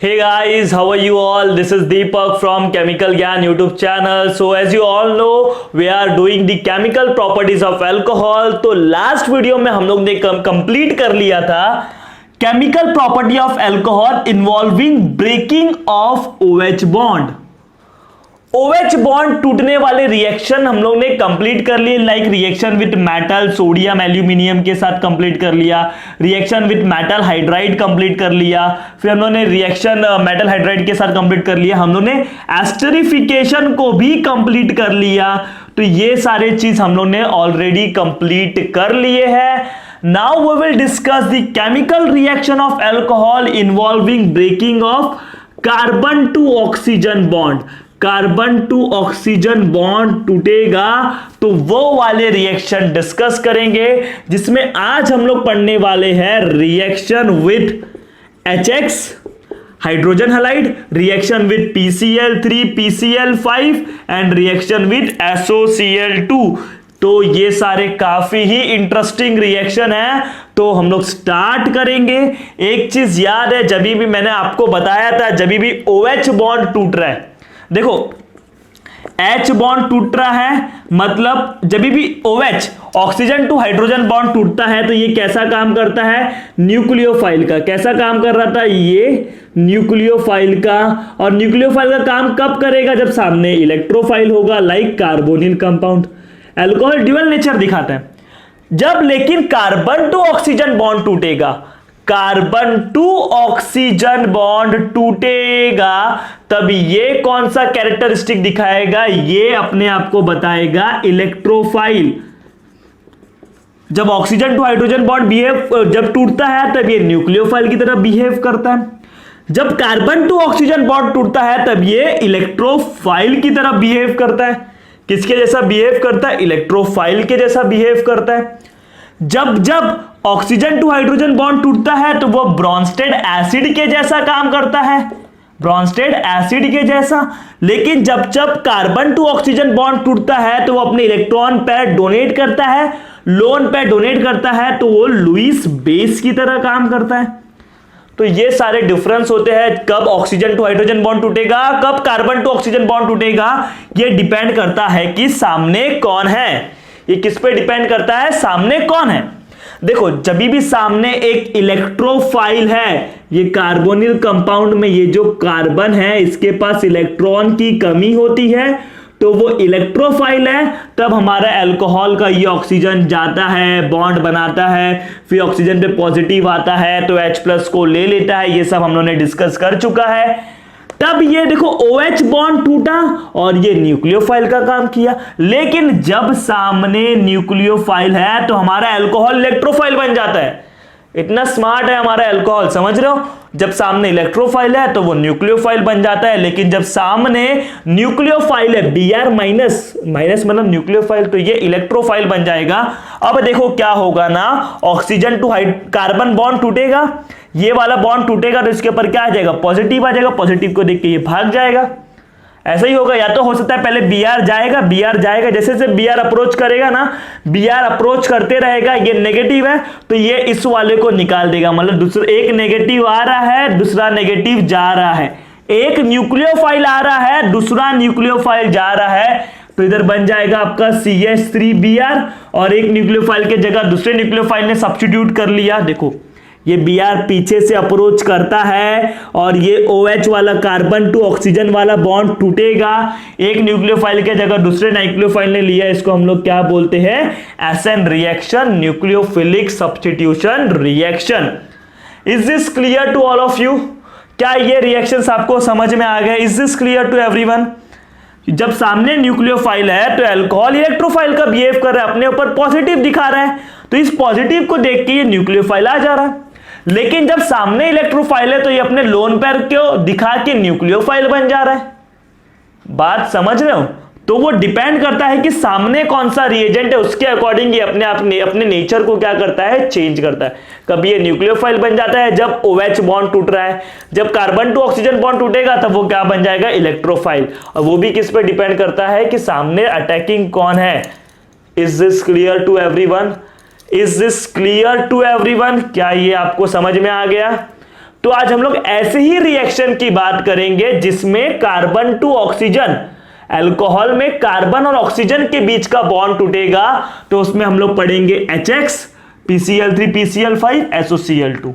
Hey guys, how are you all? This is Deepak from Chemical Gyan YouTube channel. So as you all know, we are doing the chemical properties of alcohol. तो last video में हम लोग ने complete कर लिया था chemical property of alcohol involving breaking of OH bond. OH bond टूटने वाले रिएक्शन हम लोग ने कंप्लीट कर लिए, like reaction with metal sodium aluminium के साथ कंप्लीट कर लिया, reaction with metal hydride complete कर लिया, फिर हम लोग ने रिएक्शन मेटल हाइड्राइड के साथ कंप्लीट कर लिया, हम लोग ने एस्टरिफिकेशन को भी कंप्लीट कर लिया। तो ये सारे चीज हम लोग ने ऑलरेडी कंप्लीट कर लिए हैं। Now we will discuss the chemical reaction of alcohol involving breaking of carbon to oxygen bond। Carbon to oxygen bond टूटेगा तो वो वाले रिएक्शन डिस्कस करेंगे, जिसमें आज हम लोग पढ़ने वाले हैं reaction with HX hydrogen halide, reaction with PCl3 PCl5 and reaction with SOCl2। तो ये सारे काफी ही इंटरेस्टिंग रिएक्शन है, तो हम लोग स्टार्ट करेंगे। एक चीज याद है, जब भी मैंने आपको बताया था, जब भी OH बॉन्ड टूट रहा है, देखो H बॉन्ड टूट रहा है, मतलब जब भी OH oxygen to hydrogen bond टूटता है तो ये कैसा काम करता है, न्यूक्लियोफाइल का। कैसा काम कर रहा था ये, न्यूक्लियोफाइल का। और न्यूक्लियोफाइल का काम कब करेगा, जब सामने इलेक्ट्रोफाइल होगा, like carbonyl compound. Alcohol dual nature दिखाता है। जब लेकिन कार्बन टू ऑक्सीजन बॉन्ड टूटेगा, कार्बन टू ऑक्सीजन बॉन्ड टूटेगा, तब ये कौन सा कैरेक्टरिस्टिक दिखाएगा, ये अपने आप को बताएगा इलेक्ट्रोफाइल। जब ऑक्सीजन टू हाइड्रोजन बॉन्ड जब टूटता है तब ये न्यूक्लियोफाइल की तरह बिहेव करता है। जब कार्बन टू ऑक्सीजन बॉन्ड टूटता है तब ये इलेक्ट्रोफाइल की तरह बिहेव करता है। किसके जैसा बिहेव करता है, इलेक्ट्रोफाइल के जैसा बिहेव करता है। जब ऑक्सीजन टू हाइड्रोजन बॉन्ड टूटता है तो वो ब्रोंस्टेड एसिड के जैसा काम करता है, ब्रोंस्टेड एसिड के जैसा। लेकिन जब कार्बन टू ऑक्सीजन बॉन्ड टूटता है तो वो अपने इलेक्ट्रॉन पेयर डोनेट करता है, लोन पेयर डोनेट करता है, तो वो लुईस बेस की तरह काम करता है। तो ये सारे डिफरेंस होते हैं, कब ऑक्सीजन टू हाइड्रोजन बॉन्ड टूटेगा, कब कार्बन टू ऑक्सीजन बॉन्ड टूटेगा। ये डिपेंड करता है कि सामने कौन है। ये किस पे डिपेंड करता है, सामने कौन है। देखो जब भी सामने एक इलेक्ट्रोफाइल है, ये कार्बोनिल कंपाउंड में ये जो कार्बन है इसके पास इलेक्ट्रॉन की कमी होती है, तो वो इलेक्ट्रोफाइल है। तब हमारा अल्कोहल का ये ऑक्सीजन जाता है, बॉन्ड बनाता है, फिर ऑक्सीजन पे पॉजिटिव आता है तो H+ को ले लेता है। ये सब हम लोगों ने डिस्कस कर चुका है। तब ये देखो OH बॉन्ड टूटा और ये न्यूक्लियोफाइल का काम किया। लेकिन जब सामने न्यूक्लियोफाइल है तो हमारा अल्कोहल इलेक्ट्रोफाइल बन जाता है। इतना स्मार्ट है हमारा अल्कोहल, समझ रहे हो। जब सामने इलेक्ट्रोफाइल है तो वो न्यूक्लियोफाइल बन जाता है, लेकिन जब सामने न्यूक्लियोफाइल है Br माइनस मतलब न्यूक्लियोफाइल, तो ये इलेक्ट्रोफाइल बन जाएगा। अब देखो क्या होगा ना, ऑक्सीजन टू कार्बन बॉन्ड टूटेगा, ये वाला बॉन्ड टूटेगा तो इसके ऊपर क्या आ जाएगा, पॉजिटिव आ जाएगा। पॉजिटिव को देख के ये भाग जाएगा। ऐसा ही होगा, या तो हो सकता है पहले Br जाएगा, जैसे जैसे Br अप्रोच करेगा ना, Br अप्रोच करते रहेगा, ये नेगेटिव है तो ये इस वाले को निकाल देगा। मतलब दूसरा एक नेगेटिव आ रहा है, दूसरा नेगेटिव जा रहा है, एक न्यूक्लियोफाइल आ रहा है, दूसरा न्यूक्लियोफाइल जा रहा है, तो इधर बन जाएगा आपका CH3Br और एक न्यूक्लियोफाइल के जगह दूसरे न्यूक्लियोफाइल ने सब्स्टिट्यूट कर लिया। देखो ये Br पीछे से अप्रोच करता है और ये OH वाला कार्बन टू ऑक्सीजन वाला बॉन्ड टूटेगा, एक न्यूक्लियोफाइल के जगह दूसरे न्यूक्लियोफाइल ने लिया। इसको हम लोग क्या बोलते हैं, SN reaction, nucleophilic substitution reaction. Is this clear to all of you? क्या ये रिएक्शंस आपको समझ में आ गए? Is this clear to everyone? जब सामने न्यूक्लियोफाइल है तो अल्कोहल इलेक्ट्रोफाइल का बिहेव कर रहा है, अपने ऊपर पॉजिटिव दिखा रहा है, तो इस पॉजिटिव को देख के ये न्यूक्लियोफाइल आ जा रहा है। लेकिन जब सामने इलेक्ट्रोफाइल है तो ये अपने लोन पेयर को दिखा के न्यूक्लियोफाइल बन जा रहा है। बात समझ रहे हो? तो वो डिपेंड करता है कि सामने कौन सा रिएजेंट है, उसके अकॉर्डिंग ये अपने नेचर को क्या करता है, चेंज करता है। कभी ये न्यूक्लियोफाइल बन जाता है जब OH बॉन्ड टूट रहा है, जब कार्बन टू ऑक्सीजन बॉन्ड टूटेगा तब वो क्या बन जाएगा, इलेक्ट्रोफाइल। और वो भी किस पे डिपेंड करता है कि सामने अटैकिंग कौन है। Is this clear to everyone? Is this clear to everyone? क्या ये आपको समझ में आ गया? तो आज हम लोग ऐसे ही रिएक्शन की बात करेंगे जिसमें कार्बन टू ऑक्सीजन, अल्कोहल में कार्बन और ऑक्सीजन के बीच का बॉन्ड टूटेगा, तो उसमें हम लोग पढ़ेंगे HX, PCl3 PCl5 SOCl2।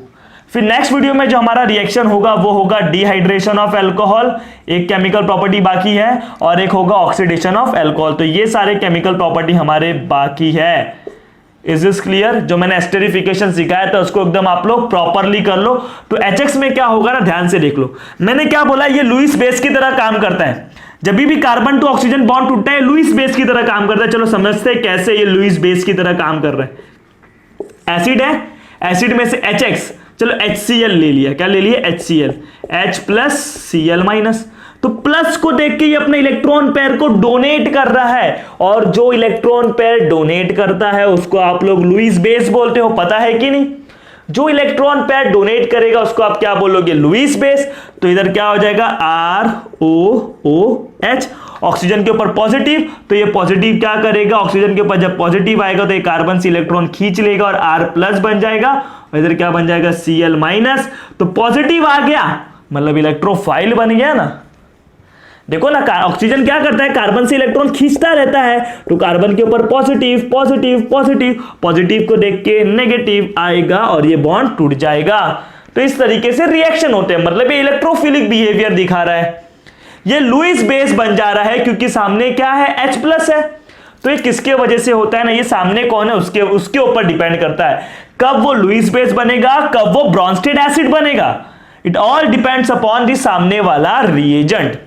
फिर नेक्स्ट वीडियो में जो हमारा रिएक्शन होगा वो होगा डिहाइड्रेशन ऑफ अल्कोहल, एक केमिकल प्रॉपर्टी बाकी है, और एक होगा ऑक्सीडेशन ऑफ अल्कोहल। तो ये सारे केमिकल प्रॉपर्टी हमारे बाकी है। Is this clear? जो मैंने एस्टेरिफिकेशन सिखाया था उसको एकदम आप लोग प्रॉपरली कर लो। तो HX में क्या होगा ना, ध्यान से देख लो। मैंने क्या बोला, ये लुईस बेस की तरह काम करता है। जब भी कार्बन टू ऑक्सीजन बॉन्ड टूटता है लुईस बेस की तरह काम करता है। चलो समझते हैं कैसे ये लुईस बेस की तरह काम कर रहा है। एसिड है, एसिड में से HX, चलो HCl ले लिया। क्या ले लिया? HCl, H plus Cl minus. तो प्लस को देख के ये अपने इलेक्ट्रॉन पेयर को डोनेट कर रहा है, और जो इलेक्ट्रॉन पेयर डोनेट करता है उसको आप लोग लुईस बेस बोलते हो, पता है कि नहीं? जो इलेक्ट्रॉन पेयर डोनेट करेगा उसको आप क्या बोलोगे? Lewis base. तो इधर क्या हो जाएगा? ROOH, ऑक्सीजन के ऊपर पॉजिटिव, तो ये पॉजिटिव क्या करेगा? ऑक्सीजन के ऊपर जब पॉजिटिव आएगा तो ये कार्बन से इलेक्ट्रॉन खींच लेगा और R प्लस बन जाएगा, और इधर क्या बन जाएगा? Cl minus. तो पॉजिटिव आ गया मतलब इलेक्ट्रोफाइल बन गया ना। देखो ना, ऑक्सीजन क्या करता है? कार्बन से इलेक्ट्रॉन खींचता रहता है, तो कार्बन के ऊपर पॉजिटिव पॉजिटिव पॉजिटिव, पॉजिटिव को देख के नेगेटिव आएगा और ये बॉन्ड टूट जाएगा। तो इस तरीके से रिएक्शन होते हैं, मतलब ये इलेक्ट्रोफिलिक बिहेवियर दिखा रहा है। ये लुईस बेस बन जा रहा है क्योंकि सामने क्या है? H प्लस है। तो ये किसके वजह से होता है ना, ये सामने कौन है उसके ऊपर डिपेंड करता है कब वो लुईस बेस बनेगा, कब वो ब्रॉन्स्टेड एसिड बनेगा। It all depends upon the सामने वाला रिएजेंट।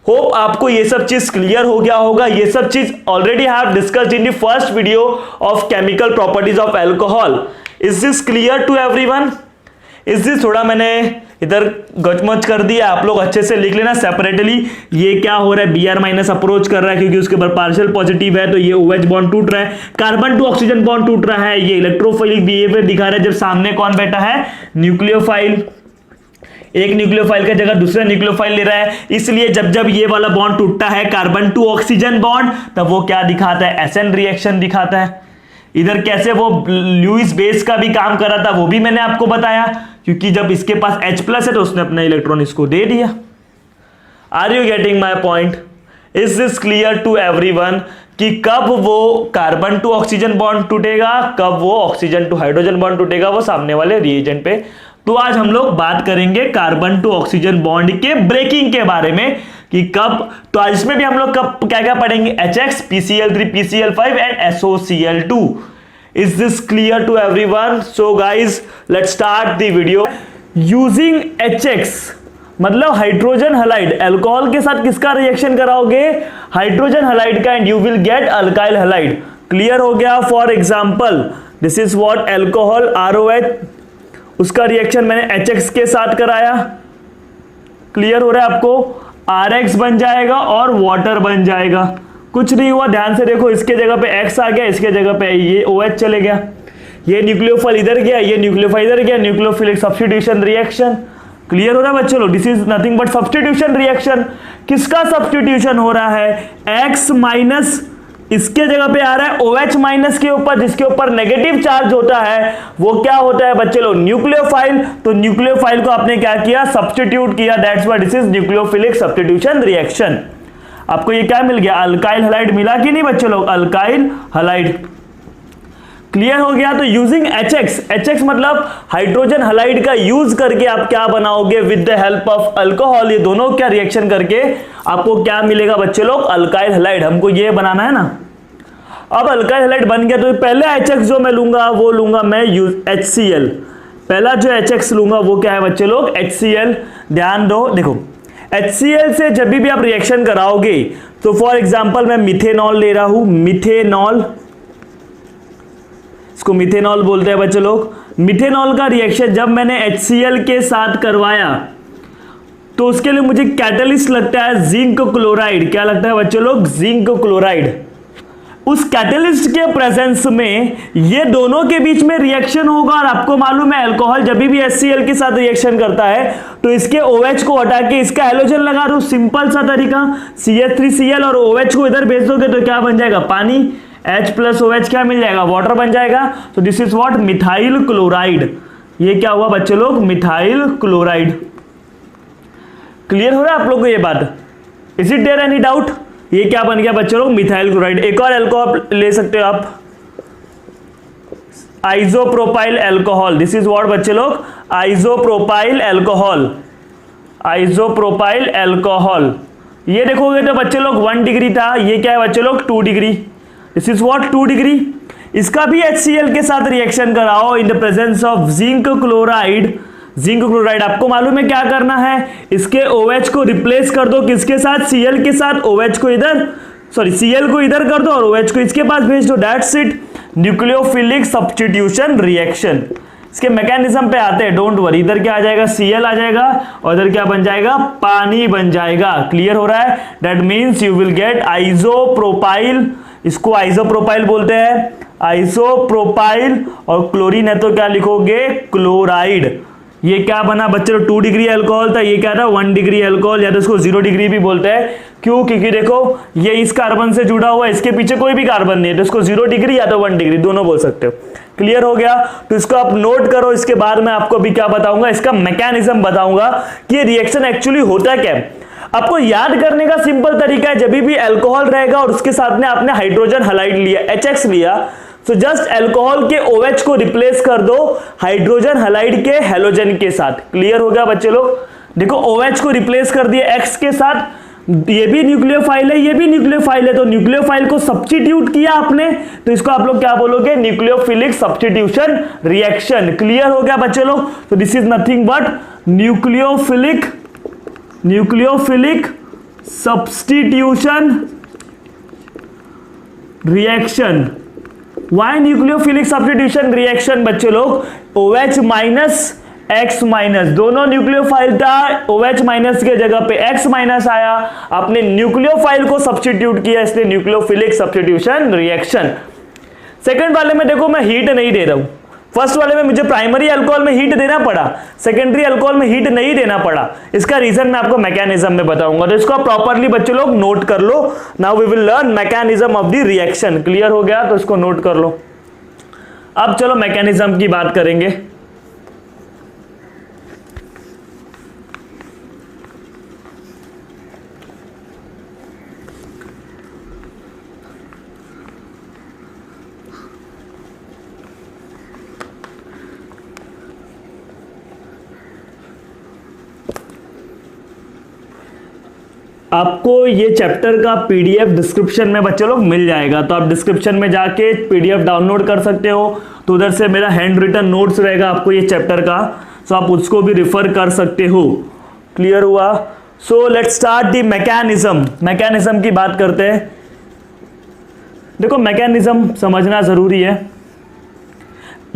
होप आपको ये सब चीज क्लियर हो गया होगा। ये सब चीज already have discussed in the first video of chemical properties of alcohol. Is this clear to everyone? Is this, थोड़ा मैंने इधर गचमच कर दिया, आप लोग अच्छे से लिख लेना सेपरेटली। ये क्या हो रहा है? Br माइनस अप्रोच कर रहा है क्योंकि उसके ऊपर पार्शियल पॉजिटिव है, तो ये OH बॉन्ड टूट रहा है। कार्बन टू ऑक्सीजन बॉन्ड टूट रहा है, ये इलेक्ट्रोफिलिक बिहेवियर दिखा रहा है जब सामने कौन बैठा है? न्यूक्लियोफाइल। एक न्यूक्लियोफाइल का जगह दूसरा न्यूक्लियोफाइल ले रहा है, इसलिए जब जब ये वाला बॉन्ड टूटता है कार्बन टू ऑक्सीजन बॉन्ड, तब वो क्या दिखाता है? SN रिएक्शन दिखाता है। इधर कैसे वो लुईस बेस का भी काम कर रहा था वो भी मैंने आपको बताया, क्योंकि जब इसके पास H प्लस है तो उसने अपना इलेक्ट्रॉन इसको दे दिया। Are you getting my point? Is this clear to everyone कि कब वो कार्बन टू ऑक्सीजन बॉन्ड टूटेगा, कब वो ऑक्सीजन टू हाइड्रोजन बॉन्ड टूटेगा, वो सामने वाले रिएजेंट पे। तो आज हम लोग बात करेंगे कार्बन टू ऑक्सीजन बॉन्ड के ब्रेकिंग के बारे में कि कब। तो आज इसमें भी हम लोग कब क्या क्या पढ़ेंगे? HX, PCl3 PCl5 and SOCl2। Is this clear to everyone? So guys let's start the video. Using HX मतलब हाइड्रोजन हैलाइड, अल्कोहल के साथ किसका रिएक्शन कराओगे? हाइड्रोजन हैलाइड का, and you will get alkyl halide. Clear हो गया? For example this is what alcohol ROH, उसका reaction मैंने HX के साथ कराया। क्लियर हो रहा है आपको? RX बन जाएगा और वाटर बन जाएगा। कुछ नहीं हुआ, ध्यान से देखो, इसके जगह पे X आ गया, इसके जगह पे ये OH चले गया, ये न्यूक्लियोफाइल इधर गया, ये न्यूक्लियोफाइल इधर गया, न्यूक्लियोफिलिक सब्स्टिट्यूशन रिएक्शन। क्लियर हो रहा है बच्चों लोग? This is nothing but substitution reaction. किसका सब्स्टिट्यूशन हो रहा है? X माइनस इसके जगह पे आ रहा है OH माइनस के ऊपर, जिसके ऊपर नेगेटिव चार्ज होता है वो क्या होता है बच्चे लोग? न्यूक्लियोफाइल। तो न्यूक्लियोफाइल को आपने क्या किया? सब्स्टिट्यूट किया। That's why this is nucleophilic substitution reaction. आपको ये क्या मिल गया? अल्काइल हैलाइड मिला कि नहीं बच्चे लोग? Alkyl halide. क्लियर हो गया? तो यूजिंग HX मतलब हाइड्रोजन हैलाइड का यूज करके आप क्या बनाओगे? With the help of alcohol, ये दोनों क्या रिएक्शन करके आपको क्या मिलेगा बच्चे लोग? Alkyl halide. हमको ये बनाना है ना। अब अल्काइल हैलाइड बन गया तो पहले HX जो मैं लूंगा वो लूंगा मैं HCl। पहला जो HX लूंगा वो क्या है बच्चे लोग? HCl। ध्यान दो, देखो HCl से जब भी आप रिएक्शन कराओगे तो फॉर एग्जांपल मैं मिथेनॉल ले रहा हूं, मिथेनॉल, इसको मिथेनॉल बोलते हैं बच्चे लोग। मिथेनॉल का रिएक्शन जब मैंने HCl के साथ करवाया तो उसके लिए मुझे कैटलिस्ट लगता है जिंक क्लोराइड। क्या लगता है बच्चे लोग? Zinc chloride. उस कैटलिस्ट के प्रेजेंस में ये दोनों के बीच में रिएक्शन होगा, और आपको मालूम है अल्कोहल जब भी HCl के साथ रिएक्शन करता है तो इसके OH को हटा के इसका हैलोजन लगा दो। सिंपल सा तरीका, CH3Cl और OH को इधर भेज दोगे तो क्या बन जाएगा? पानी। H प्लस OH क्या मिल जाएगा? वाटर बन जाएगा। तो this is what? Methyl chloride. ये क्या हुआ बच्चे लोग, मिथाइल क्लोराइड। क्लियर हो रहा है आप लोग को ये बात? Is it there any doubt? ये क्या बन गया बच्चे लोग, मिथाइल क्लोराइड। एक और एल्कोहल ले सकते हो आप, isopropyl alcohol. This is what बच्चे लोग, आइसोप्रोपाइल एल्कोहल। आइसोप्रोपाइल एल्कोहल, ये देखोगे तो बच्चे लोग 1 डिग्री था, ये क्या है बच्चे लोग 2 degree. This is what 2 degree. इसका भी HCl के साथ रिएक्शन कराओ in the presence of zinc chloride. Zinc chloride आपको मालूम है क्या करना है, इसके OH को रिप्लेस कर दो किसके साथ, Cl के साथ। OH को इधर, सॉरी Cl को इधर कर दो और OH को इसके पास भेज दो, that's it, nucleophilic substitution reaction. इसके मैकेनिज्म पे आते हैं, डोंट वरी। इधर क्या आ जाएगा, Cl आ जाएगा और इधर क्या बन जाएगा, पानी बन जाएगा। क्लियर हो रहा है? That means you will gate isopropyl, इसको आइसोप्रोपाइल बोलते हैं, आइसोप्रोपाइल, और क्लोरीन है तो क्या लिखोगे, क्लोराइड। ये क्या बना बच्चे, 2 डिग्री अल्कोहल था, ये क्या था 1 डिग्री अल्कोहल, या तो इसको 0 डिग्री भी बोलते हैं। क्यों? क्योंकि देखो ये इस कार्बन से जुड़ा हुआ है, इसके पीछे कोई भी कार्बन नहीं है, तो इसको 0 डिग्री या तो 1 डिग्री दोनों बोल सकते हो। क्लियर हो गया? तो इसको आप नोट करो, इसके बाद मैं आपको भी क्या बताऊंगा, इसका मैकेनिज्म बताऊंगा कि ये रिएक्शन एक्चुअली होता क्या है। आपको याद करने का सिंपल तरीका है, जब भी अल्कोहल रहेगा और उसके साथ में आपने हाइड्रोजन हलाइड लिया, HX लिया, तो जस्ट अल्कोहल के OH को रिप्लेस कर दो हाइड्रोजन हलाइड के हैलोजन के साथ। क्लियर हो गया बच्चे लोग? देखो OH को रिप्लेस कर दिया X के साथ, ये भी न्यूक्लियोफाइल है, ये भी न्यूक्लियोफाइल है, तो न्यूक्लियोफाइल को सब्स्टिट्यूट किया आपने, तो इसको आप लोग क्या बोलोगे, न्यूक्लियोफिलिक सब्स्टिट्यूशन रिएक्शन। क्लियर हो गया बच्चे लोग? तो this is nothing but nucleophilic substitution reaction. Why nucleophilic substitution reaction बच्चे लोग, OH माइनस X माइनस, दोनों न्यूक्लियोफाइल था, OH माइनस के जगह पे X माइनस आया, आपने न्यूक्लियोफाइल को सब्स्टिट्यूट किया, इसलिए न्यूक्लियोफिलिक सब्स्टिट्यूशन रिएक्शन। सेकंड वाले में देखो मैं हीट नहीं दे रहा हूं, फर्स्ट वाले में मुझे प्राइमरी अल्कोहल में हीट देना पड़ा, सेकेंडरी अल्कोहल में हीट नहीं देना पड़ा। इसका रीजन मैं आपको मैकेनिज्म में बताऊंगा, तो इसको प्रॉपरली बच्चे लोग नोट कर लो। Now we will learn mechanism of the reaction. Clear हो गया? तो इसको नोट कर लो। अब चलो मैकेनिज्म की बात करेंगे। आपको ये चैप्टर का PDF डिस्क्रिप्शन में बच्चे लोग मिल जाएगा, तो आप डिस्क्रिप्शन में जाके PDF डाउनलोड कर सकते हो, तो उधर से मेरा हैंड रिटन नोट्स रहेगा आपको ये चैप्टर का, सो आप उसको भी रिफर कर सकते हो। क्लियर हुआ? So let's start the mechanism. Mechanism की बात करते हैं। देखो मैकेनिज्म समझना जरूरी है,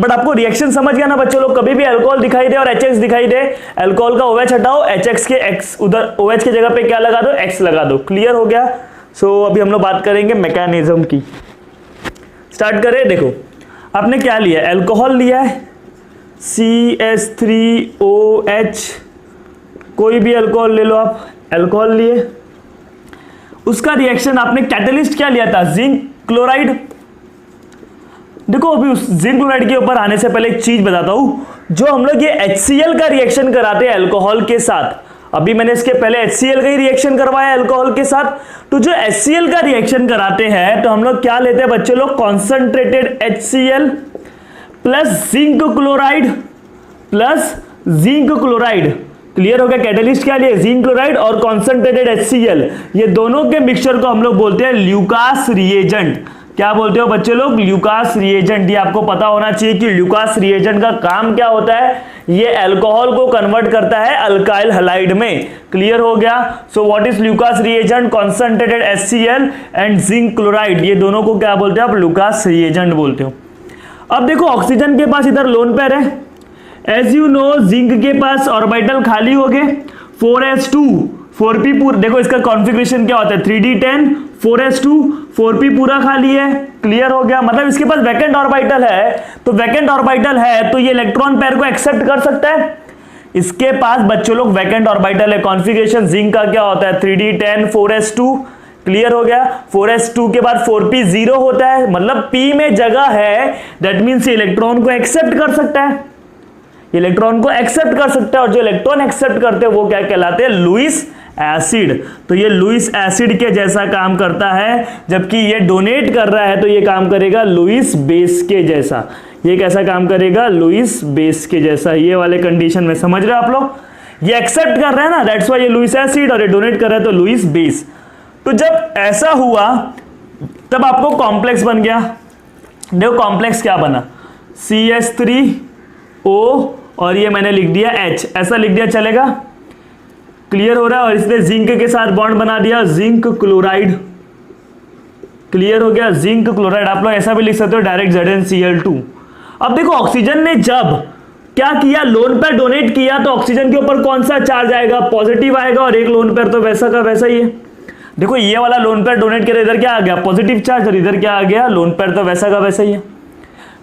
बट आपको रिएक्शन समझ गया ना बच्चों लोग? कभी भी अल्कोहल दिखाई दे और HX दिखाई दे, अल्कोहल का OH हटाओ, HX के X उधर OH की जगह पे क्या लगा दो, X लगा दो। क्लियर हो गया? सो अभी हम लोग बात करेंगे मैकेनिज्म की। स्टार्ट करें। देखो आपने क्या लिया, अल्कोहल लिया है CH3OH, कोई भी अल्कोहल ले लो आप, अल्कोहल लिए, उसका रिएक्शन आपने कैटलिस्ट क्या लिया था, जिंक क्लोराइड। देखो अभी उस जिंक क्लोराइड के ऊपर आने से पहले एक चीज बताता हूं, जो हम लोग ये HCl का रिएक्शन कराते हैं अल्कोहल के साथ, अभी मैंने इसके पहले HCl का ही रिएक्शन करवाया अल्कोहल के साथ, तो जो HCl का रिएक्शन कराते हैं तो हम लोग क्या लेते हैं बच्चे लोग, concentrated HCl plus zinc chloride. Clear हो गया? कैटलिस्ट क्या लिए, जिंक क्लोराइड और कॉन्सेंट्रेटेड HCl, ये दोनों के मिक्सचर को हम लोग बोलते हैं ल्यूकास रिएजेंट। क्या बोलते हो बच्चे लोग, ल्यूकास रिएजेंट। ये आपको पता होना चाहिए कि ल्यूकास रिएजेंट का काम क्या होता है, ये अल्कोहल को कन्वर्ट करता है अल्काइल हैलाइड में। क्लियर हो गया? So what is Lucas reagent, concentrated HCl and zinc chloride, ये दोनों को क्या बोलते हैं आप, ल्यूकास रिएजेंट बोलते हो। अब देखो ऑक्सीजन के पास इधर लोन पेयर है, एज यू नो जिंक के पास ऑर्बिटल खाली हो गए, 4s2 4p पूरा, देखो इसका कॉन्फ़िगरेशन क्या होता है, 3d10 4s2 4p पूरा खाली है। क्लियर हो गया? मतलब इसके पास वैकेंट ऑर्बिटल है, तो वैकेंट ऑर्बिटल है तो ये इलेक्ट्रॉन पेयर को एक्सेप्ट कर सकता है। इसके पास बच्चों लोग वैकेंट ऑर्बिटल है, कॉन्फ़िगरेशन जिंक का क्या होता है, 3d10 4s2। क्लियर हो गया? 4s2 के बाद 4p 0 होता है, मतलब p में जगह है, दैट मीन्स इलेक्ट्रॉन को एक्सेप्ट कर सकता है। इलेक्ट्रॉन को एक्सेप्ट कर सकता है, और जो इलेक्ट्रॉन एक्सेप्ट करते हैं वो क्या कहलाते हैं, लुईस एसिड। तो ये लुईस एसिड के जैसा काम करता है, जबकि ये डोनेट कर रहा है तो ये काम करेगा लुईस बेस के जैसा। ये कैसा काम करेगा, लुईस बेस के जैसा। ये वाले कंडीशन में समझ रहे हो आप लोग, ये एक्सेप्ट कर रहे हैं ना, दैट्स व्हाई ये लुईस एसिड, और ये डोनेट कर रहा है तो लुईस बेस। तो जब ऐसा हुआ तब आपको कॉम्प्लेक्स बन गया। देखो कॉम्प्लेक्स क्या बना, CH3O और ये मैंने लिख दिया H, ऐसा लिख दिया चलेगा, क्लियर हो रहा है। और इसने जिंक के साथ बॉन्ड बना दिया, जिंक क्लोराइड, क्लियर हो गया, जिंक क्लोराइड। आप लोग ऐसा भी लिख सकते हो डायरेक्ट ZnCl2। अब देखो ऑक्सीजन ने जब क्या किया, लोन पेयर डोनेट किया, तो ऑक्सीजन के ऊपर कौन सा चार्ज आएगा, पॉजिटिव आएगा, और एक लोन पेयर तो वैसा का वैसा ही है। देखो ये वाला लोन पेयर डोनेट किया, इधर क्या आ गया, पॉजिटिव चार्ज, और इधर क्या आ गया, लोन पेयर तो वैसा का वैसा ही है।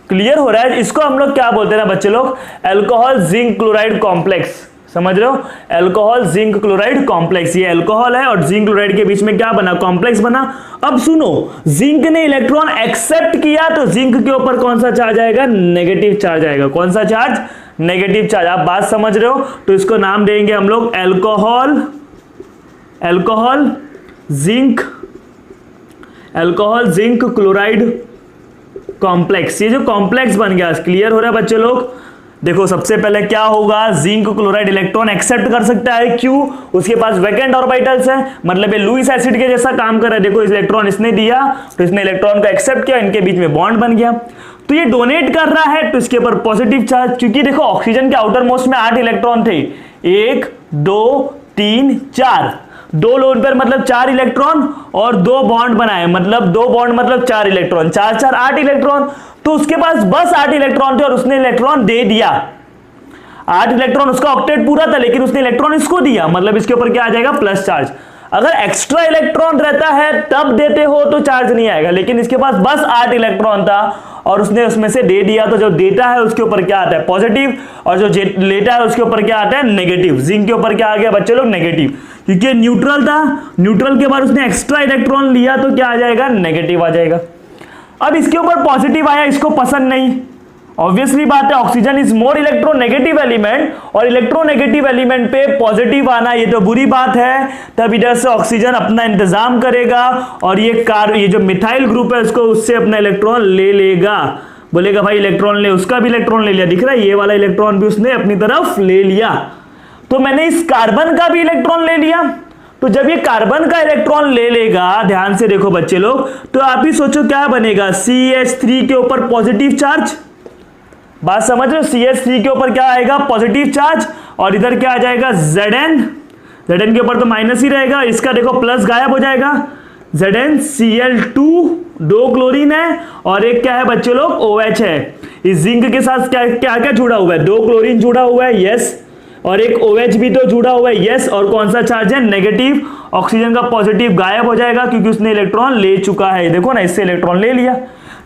क्लियर हो रहा है। इसको हम लोग क्या बोलते हैं ना बच्चे लोग, अल्कोहल जिंक क्लोराइड कॉम्प्लेक्स। समझ रहे हो, अल्कोहल जिंक क्लोराइड कॉम्प्लेक्स। ये अल्कोहल है और जिंक क्लोराइड के बीच में क्या बना, कॉम्प्लेक्स बना। अब सुनो, जिंक ने इलेक्ट्रॉन एक्सेप्ट किया तो जिंक के ऊपर कौन सा चार्ज आएगा, नेगेटिव चार्ज आएगा। कौन सा चार्ज, नेगेटिव चार्ज। आप बात समझ रहे हो, तो इसको नाम देंगे हम लोग alcohol, alcohol zinc, alcohol zinc chloride complex. ये जो कॉम्प्लेक्स बन गया, क्लियर हो रहा है बच्चे लोग। देखो सबसे पहले क्या होगा, जिंक क्लोराइड इलेक्ट्रॉन एक्सेप्ट कर सकता है, क्यों, उसके पास वैकेंट ऑर्बिटल्स है, मतलब ये लुईस एसिड के जैसा काम कर रहा है। देखो इलेक्ट्रॉन इसने दिया तो इसने इलेक्ट्रॉन को एक्सेप्ट किया, इनके बीच में बॉन्ड बन गया। तो ये डोनेट कर रहा है तो इसके ऊपर पॉजिटिव चार्ज, क्योंकि देखो ऑक्सीजन के आउटर मोस्ट में 8 इलेक्ट्रॉन थे, 1 2 3 4, 2 लोन पेयर मतलब 4 इलेक्ट्रॉन, और 2 बॉन्ड बनाए मतलब 2 बॉन्ड मतलब 4 इलेक्ट्रॉन, 4 4 8 इलेक्ट्रॉन। तो उसके पास बस 8 इलेक्ट्रॉन थे और उसने इलेक्ट्रॉन दे दिया। 8 इलेक्ट्रॉन, उसका ऑक्टेट पूरा था लेकिन उसने इलेक्ट्रॉन इसको दिया, मतलब इसके ऊपर क्या आ जाएगा, प्लस चार्ज। अगर एक्स्ट्रा इलेक्ट्रॉन रहता है तब देते हो तो चार्ज नहीं आएगा, लेकिन इसके पास बस 8 इलेक्ट्रॉन था और उसने उसमें से दे दिया, तो जो देता है उसके ऊपर क्या आता है, पॉजिटिव, और जो लेता है उसके ऊपर क्या आता है, नेगेटिव। जिंक के ऊपर क्या आ गया बच्चे लोग, नेगेटिव, क्योंकि न्यूट्रल था। न्यूट्रल के बाद उसने एक्स्ट्रा इलेक्ट्रॉन लिया तो क्या आ जाएगा, नेगेटिव आ जाएगा। अब इसके ऊपर पॉजिटिव आया, इसको पसंद नहीं, ऑब्वियसली बात है, oxygen is more electronegative element, और इलेक्ट्रोनेगेटिव एलिमेंट पे पॉजिटिव आना ये तो बुरी बात है। तब इधर से ऑक्सीजन अपना इंतजाम करेगा और ये जो मिथाइल ग्रुप है उसको उससे अपना इलेक्ट्रॉन ले लेगा, बोलेगा भाई इलेक्ट्रॉन ले, उसका भी इलेक्ट्रॉन ले लिया, दिख रहा है ये वाला इलेक्ट्रॉन भी उसने अपनी तरफ ले लिया। तो मैंने इस कार्बन का भी इलेक्ट्रॉन ले लिया। तो जब ये कार्बन का इलेक्ट्रॉन ले लेगा, ध्यान से देखो बच्चे लोग, तो आप ही सोचो क्या बनेगा, CH3 के ऊपर पॉजिटिव चार्ज। बात समझ रहे हो, CH3 के ऊपर क्या आएगा, पॉजिटिव चार्ज, और इधर क्या आ जाएगा, Zn के ऊपर तो माइनस ही रहेगा, इसका देखो प्लस गायब हो जाएगा, ZnCl2, 2 क्लोरीन है और एक क्या है बच्चे लोग, OH है। इस जिंक के साथ क्या क्या क्या जुड़ा हुआ है, 2 क्लोरीन जुड़ा हुआ है, यस, और एक OH भी तो जुड़ा हुआ है, यस, और कौन सा चार्ज है, नेगेटिव। ऑक्सीजन का पॉजिटिव गायब हो जाएगा क्योंकि उसने इलेक्ट्रॉन ले चुका है, देखो ना, इससे इलेक्ट्रॉन ले लिया।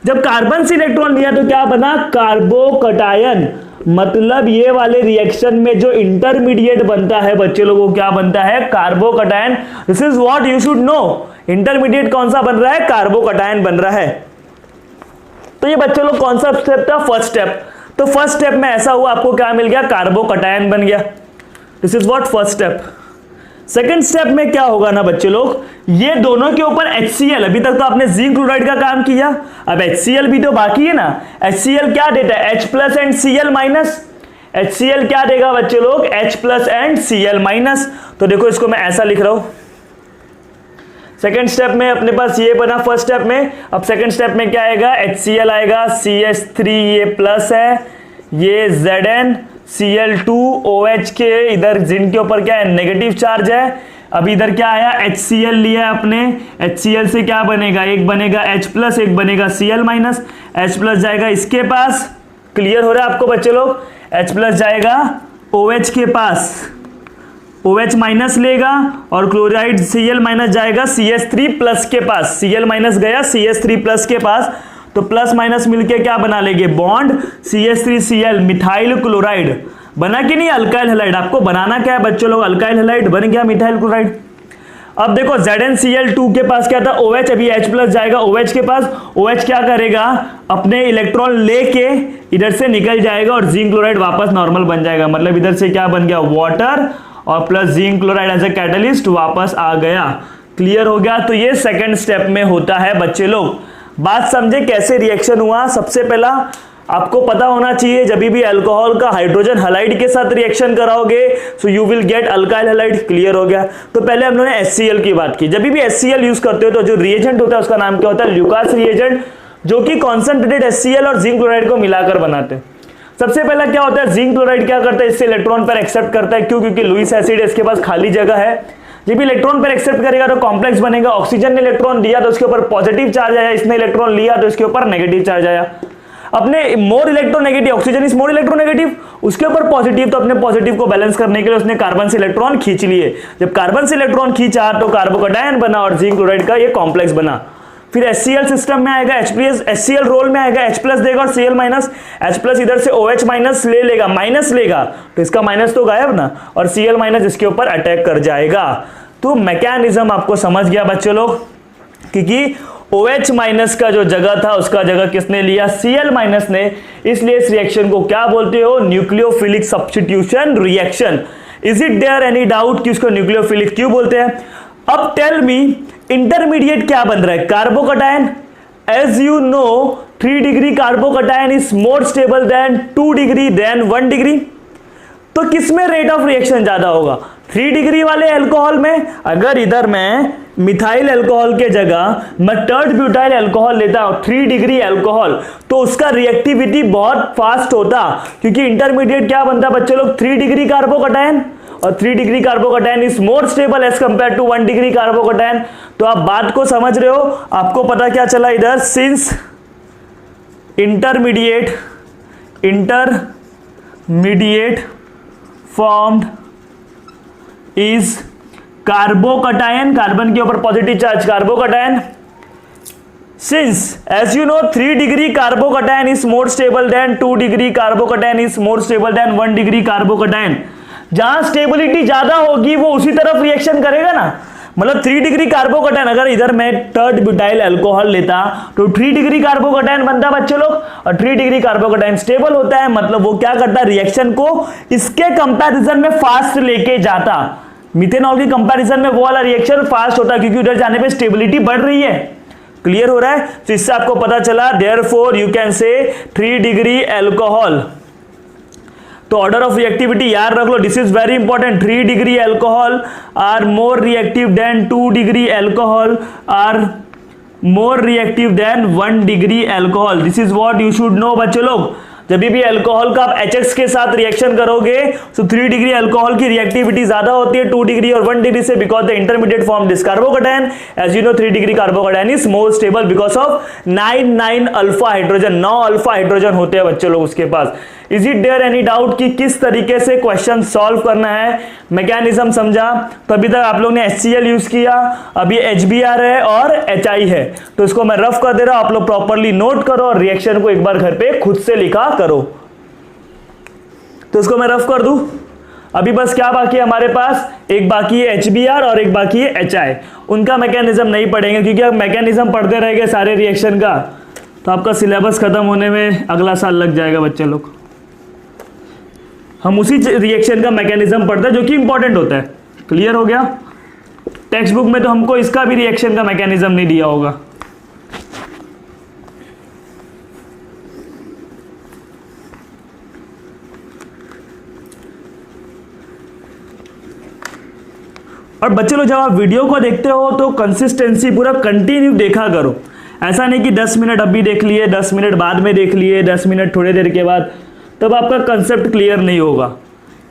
जब कार्बन से इलेक्ट्रॉन लिया तो क्या बना, कार्बोकटायन। मतलब ये वाले रिएक्शन में जो इंटरमीडिएट बनता है बच्चे लोगों, क्या बनता है, carbocation. This is what you should no, intermediate कौन सा बन रहा है, कार्बोकटायन बन रहा है। तो ये बच्चे लोग कौन सा स्टेप था, फर्स्ट स्टेप। तो फर्स्ट स्टेप में ऐसा हुआ, आपको क्या मिल गया, कार्बोकटायन बन गया। This is what first step. Second step में क्या होगा ना बच्चे लोग, ये दोनों के ऊपर HCl, अभी तक तो आपने जिंक क्लोराइड का काम किया, अब HCl भी तो बाकी है ना। HCl क्या देता है, H plus and Cl minus. HCl क्या देगा बच्चे लोग, H plus and Cl minus. तो देखो इसको मैं ऐसा लिख रहा हूं, सेकेंड स्टेप में अपने पास ये बना फर्स्ट स्टेप में। अब सेकेंड स्टेप में क्या आएगा, HCl आएगा, CH3 ये प्लस है, ये ZnCl2 OH के इधर जिंक के ऊपर क्या है, नेगेटिव चार्ज है। अब इधर क्या आया, HCl लिया है आपने, HCl से क्या बनेगा, एक बनेगा H प्लस, एक बनेगा Cl माइनस। H प्लस जाएगा इसके पास, क्लियर हो रहा है आपको बच्चे लोग, H प्लस जाएगा OH के पास, OH माइनस लेगा, और क्लोराइड Cl माइनस जाएगा CH3 प्लस के पास, Cl माइनस गया CH3 प्लस के पास, तो प्लस माइनस मिलके क्या बना लेंगे, बॉन्ड, CH3Cl मिथाइल क्लोराइड बना कि नहीं, अल्काइल हैलाइड। आपको बनाना क्या है बच्चों लोग, अल्काइल हैलाइड बन गया मिथाइल क्लोराइड। अब देखो ZnCl2 के पास क्या था OH, अभी H प्लस जाएगा OH के पास, OH क्या करेगा अपने इलेक्ट्रॉन लेके इधर से निकल जाएगा और जिंक क्लोराइड वापस नॉर्मल बन जाएगा, मतलब इधर से क्या बन गया वाटर और plus zinc chloride as a catalyst वापस आ गया। क्लियर हो गया। तो ये सेकंड स्टेप में होता है बच्चे लोग। बात समझे कैसे रिएक्शन हुआ। सबसे पहला आपको पता होना चाहिए जब भी अल्कोहल का हाइड्रोजन हैलाइड के साथ रिएक्शन कराओगे so you will get alkyl halide. Clear हो गया। तो पहले हम लोगों ने HCl की बात की। जब भी HCl यूज करते हो तो जो रिएजेंट होता है उसका नाम क्या होता है ल्यूकास रिएजेंट, जो कि कॉन्सेंट्रेटेड HCl और जिंक क्लोराइड को मिलाकर बनाते हैं। सबसे पहला क्या होता है जिंक क्लोराइड क्या करता है इससे इलेक्ट्रॉन पर एक्सेप्ट करता है। क्यों? क्योंकि लुईस एसिड है, इसके पास खाली जगह है। जब इलेक्ट्रॉन पर एक्सेप्ट करेगा तो कॉम्प्लेक्स बनेगा। ऑक्सीजन ने इलेक्ट्रॉन दिया तो उसके ऊपर पॉजिटिव चार्ज आया, इसने इलेक्ट्रॉन लिया तो इसके ऊपर नेगेटिव चार्ज आया। अपने more electronegative, oxygen is more electronegative, उसके ऊपर पॉजिटिव, तो अपने पॉजिटिव को बैलेंस करने के लिए उसने कार्बन से इलेक्ट्रॉन खींच लिए। जब कार्बन से इलेक्ट्रॉन खींचा तो कार्बोकैटायन बना और जिंक क्लोराइड का ये कॉम्प्लेक्स बना। फिर HCl सिस्टम में आएगा, HCl रोल में आएगा, H प्लस देगा और Cl माइनस, H प्लस इधर से OH माइनस ले लेगा, माइनस लेगा तो इसका माइनस तो गायब ना, और Cl माइनस इसके ऊपर अटैक कर जाएगा। तो मैकेनिज्म आपको समझ गया बच्चे लोग, क्योंकि OH माइनस का जो जगह था उसका जगह किसने लिया Cl माइनस ने। इसलिए इस रिएक्शन को क्या बोलते हो nucleophilic substitution reaction. Is it there any doubt कि उसको न्यूक्लियोफिलिक क्यों बोलते हैं? अब टेल मी इंटरमीडिएट क्या बन रहा है carbocation. As you know 3 degree carbocation is more stable than 2 degree than 1 degree. तो किसमें रेट ऑफ रिएक्शन ज्यादा होगा? 3 डिग्री वाले अल्कोहल में। अगर इधर मैं मिथाइल अल्कोहल के जगह मैं टर्ड ब्यूटाइल अल्कोहल लेता हूं 3 डिग्री अल्कोहल, तो उसका रिएक्टिविटी बहुत फास्ट होता, क्योंकि इंटरमीडिएट क्या बनता बच्चे लोग 3 डिग्री कार्बोकैटायन, और 3 degree carbocation is more stable as compare to 1 degree carbocation. तो आप बात को समझ रहे हो, आपको पता क्या चला इधर, since intermediate formed is carbocation, carbon के ऊपर positive charge carbocation. Since as you know 3 degree carbocation is more stable than 2 degree carbocation is more stable than 1 degree carbocation. जहां स्टेबिलिटी ज्यादा होगी वो उसी तरफ रिएक्शन करेगा ना। मतलब 3 डिग्री कार्बोकैटायन, अगर इधर मैं टर्ड ब्यूटाइल अल्कोहल लेता तो 3 डिग्री कार्बोकैटायन बनता बच्चे लोग, और 3 डिग्री कार्बोकैटायन स्टेबल होता है, मतलब वो क्या करता है रिएक्शन को इसके कंपैरिजन में फास्ट लेके जाता। मिथेनॉल के कंपैरिजन में वो वाला रिएक्शन फास्ट होता है, क्योंकि उधर जाने पे स्टेबिलिटी बढ़ रही है। क्लियर हो रहा है? तो इससे आपको पता चला therefore you can say 3 degree alcohol. तो ऑर्डर ऑफ रिएक्टिविटी याद रख लो, this is very important. 3 degree alcohol are more reactive than 2 degree alcohol are more reactive than 1 degree alcohol. This is what you should know बच्चे लोग। जब भी alcohol का आप HX के साथ रिएक्शन करोगे तो 3 डिग्री अल्कोहल की रिएक्टिविटी ज्यादा होती है 2 डिग्री और 1 डिग्री से, because the intermediate form this carbocation. As you know 3 degree carbocation is more stable because of 9 alpha hydrogen, 9 alpha hydrogen होते हैं बच्चे लोग उसके पास। Is it there any doubt कि किस तरीके से क्वेश्चन सॉल्व करना है? मैकेनिज्म समझा? तो अभी तक आप लोग ने HCl यूज किया, अभी HBr है और HI है, तो इसको मैं रफ कर दे रहा हूं, आप लोग प्रॉपरली नोट करो और रिएक्शन को एक बार घर पे खुद से लिखा करो। तो इसको मैं रफ कर दूं। अभी बस क्या बाकी है हमारे पास, एक बाकी है HBr और एक बाकी है HI। उनका मैकेनिज्म नहीं पढ़ेंगे, क्योंकि अब मैकेनिज्म पढ़ते रहेंगे सारे रिएक्शन का तो आपका सिलेबस खत्म होने में अगला साल लग जाएगा बच्चे लोग। हम उसी रिएक्शन का मैकेनिज्म पढ़ते हैं जो कि इंपॉर्टेंट होता है। क्लियर हो गया? टेक्स्ट बुक में तो हमको इसका भी रिएक्शन का मैकेनिज्म नहीं दिया होगा। और बच्चे लोग जब आप वीडियो को देखते हो तो कंसिस्टेंसी पूरा कंटिन्यू देखा करो। ऐसा नहीं कि 10 मिनट अभी देख लिए, 10 मिनट बाद में देख लिए, 10 मिनट थोड़ी देर के बाद, तब आपका कंसेप्ट क्लियर नहीं होगा।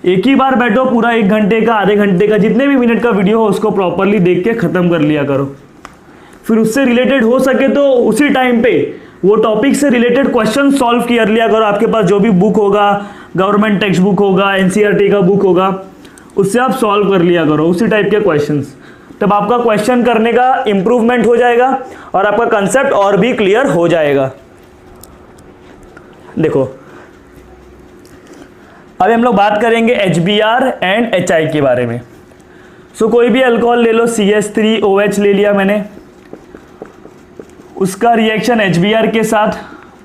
एक ही बार बैठो, पूरा 1 घंटे का, आधे घंटे का, जितने भी मिनट का वीडियो हो उसको प्रॉपरली देख के खत्म कर लिया करो। फिर उससे रिलेटेड हो सके तो उसी टाइम पे वो टॉपिक से रिलेटेड क्वेश्चन सॉल्व कर लिया करो। आपके पास जो भी बुक होगा, गवर्नमेंट टेक्स्ट बुक होगा, NCERT का बुक होगा, उससे आप सॉल्व कर लिया करो उसी टाइप के क्वेश्चंस। तब आपका क्वेश्चन करने का इंप्रूवमेंट हो जाएगा और आपका कंसेप्ट और भी क्लियर हो जाएगा। देखो अभी हम लोग बात करेंगे HBr एंड HI के बारे में। सो कोई भी अल्कोहल ले लो, CH3OH ले लिया मैंने, उसका रिएक्शन HBr के साथ,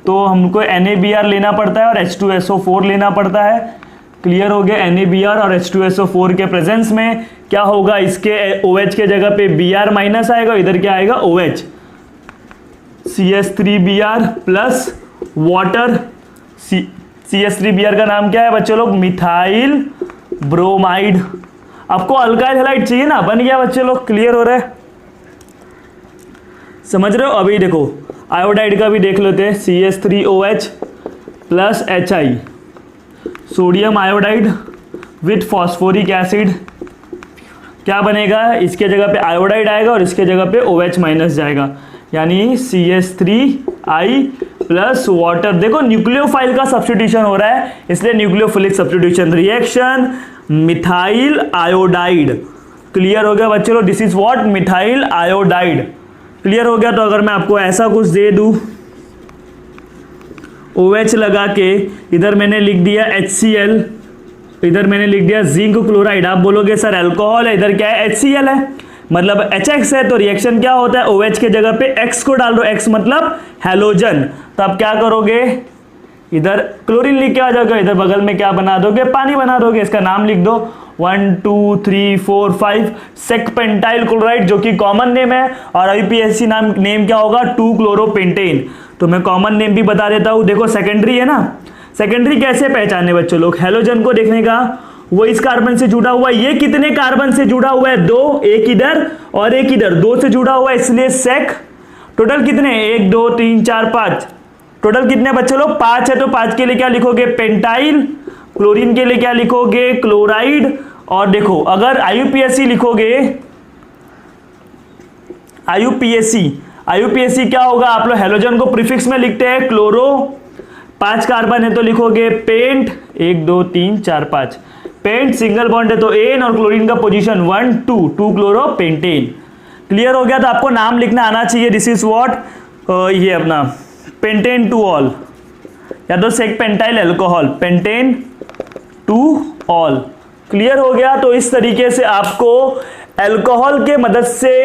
तो हमको NaBr लेना पड़ता है और H2SO4 लेना पड़ता है। क्लियर हो गया। NaBr और H2SO4 के प्रेजेंस में क्या होगा, इसके OH के जगह पे Br माइनस आएगा, इधर क्या आएगा OH, CH3Br plus water. CH3Br का नाम क्या है बच्चों लोग, मिथाइल ब्रोमाइड। आपको अल्काइल हैलाइड चाहिए ना, बन गया बच्चे लोग, क्लियर हो रहा है, समझ रहे हो। अभी देखो आयोडाइड का भी देख लेते हैं, CH3OH plus HI, sodium iodide with phosphoric acid, क्या बनेगा, इसके जगह पे आयोडाइड आएगा और इसके जगह पे OH माइनस जाएगा, यानी CH3I प्लस वाटर। देखो न्यूक्लियोफाइल का सब्स्टिट्यूशन हो रहा है, इसलिए nucleophilic substitution reaction methyl iodide. Clear हो गया बच्चों लोग, this is what, methyl iodide. Clear हो गया। तो अगर मैं आपको ऐसा कुछ दे दूं, OH लगा के इधर मैंने लिख दिया HCl, इधर मैंने लिख दिया जिंक क्लोराइड, आप बोलोगे सर अल्कोहल है, इधर क्या है HCl है, मतलब HX है, तो रिएक्शन क्या होता है, OH के जगह पे X को डाल दो, X मतलब हैलोजन। तो आप क्या करोगे, इधर क्लोरीन लिख के आ जाओगे, इधर बगल में क्या बना दोगे, पानी बना दोगे, इसका नाम लिख दो 1 2 3 4 5 सेकपेंटाइल क्लोराइड, जो कि कॉमन नेम है, और IUPAC नेम क्या होगा, 2 क्लोरोपेंटेन। तो मैं कॉमन नेम भी बता देता हूँ। देखो सेकेंडरी है ना, सेकेंडरी कैसे पहचाने बच्चों लोग, हैलोजन को देखने का, वो इस कार्बन से जुड़ा हुआ है, ये कितने कार्बन से जुड़ा हुआ है, 2, एक इधर और एक इधर, 2 से जुड़ा हुआ है, इसलिए सेक। टोटल कितने, 1 2 3 4 5, टोटल कितने बच्चे लोग, 5 है, तो 5 के लिए क्या लिखोगे, पेंटाइल। क्लोरीन के लिए क्या लिखोगे, क्लोराइड। और देखो अगर IUPAC लिखोगे, IUPAC क्या होगा, आप लोग हैलोजन को प्रीफिक्स में लिखते हैं क्लोरो, 5 कार्बन है तो लिखोगे पेंट, 1 2 3 4 5, पेंट सिंगल बॉन्ड है तो एन, और क्लोरीन का पोजीशन 1 2 2 क्लोरोपेंटेन। क्लियर हो गया। तो आपको नाम लिखना आना चाहिए, दिस इज व्हाट, ये अपना पेंटेन टू ऑल, या तो sec pentyl alcohol, pentane two ol. Clear हो गया। तो इस तरीके से आपको अल्कोहल के मदद से,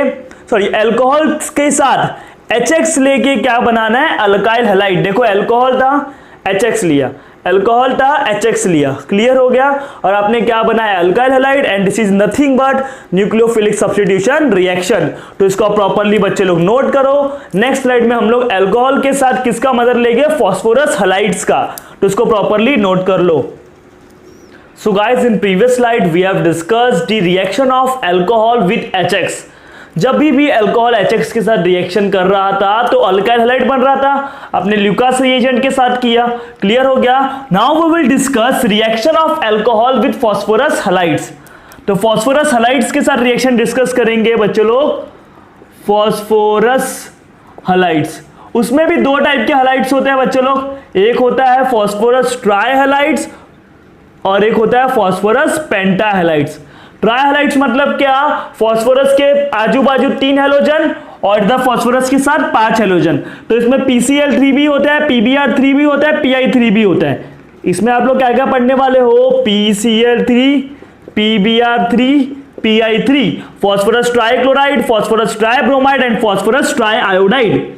अल्कोहल के साथ HX लेके क्या बनाना है, अल्काइल हैलाइड। देखो अल्कोहल था, HX लिया, अल्कोहल था, HX लिया, क्लियर हो गया, और आपने क्या बनाया, alkyl halide, and this is nothing but nucleophilic substitution reaction. तो इसको प्रॉपर्ली बच्चे लोग नोट करो। नेक्स्ट स्लाइड में हम लोग अल्कोहल के साथ किसका मदद लेंगे, फास्फोरस हैलाइड्स का, तो इसको प्रॉपर्ली नोट कर लो। So guys, in previous slide we have discussed the reaction of alcohol with HX। जब भी अल्कोहल HX के साथ रिएक्शन कर रहा था तो अल्काइल हैलाइड बन रहा था, अपने ल्यूकास रिएजेंट के साथ किया। क्लियर हो गया। Now we will discuss reaction of alcohol with phosphorus halides. तो फास्फोरस हैलाइड्स के साथ रिएक्शन डिस्कस करेंगे बच्चों लोग, फास्फोरस हैलाइड्स। उसमें भी 2 टाइप के हैलाइड्स होते हैं बच्चों लोग, एक होता है फास्फोरस ट्राइहैलाइड्स और एक होता है फास्फोरस पेंटाहैलाइड्स। ट्राइहैलाइड्स मतलब क्या, फास्फोरस के आजू बाजू 3 हैलोजन और इधर फास्फोरस के साथ 5 हैलोजन। तो इसमें PCl3 भी होता है, PBr3 भी होता है, Pi3 भी होता है। इसमें आप लोग क्या क्या पढ़ने वाले हो, PCl3, PBr3, Pi3, phosphorus trichloride, phosphorus tribromide and phosphorus triiodide.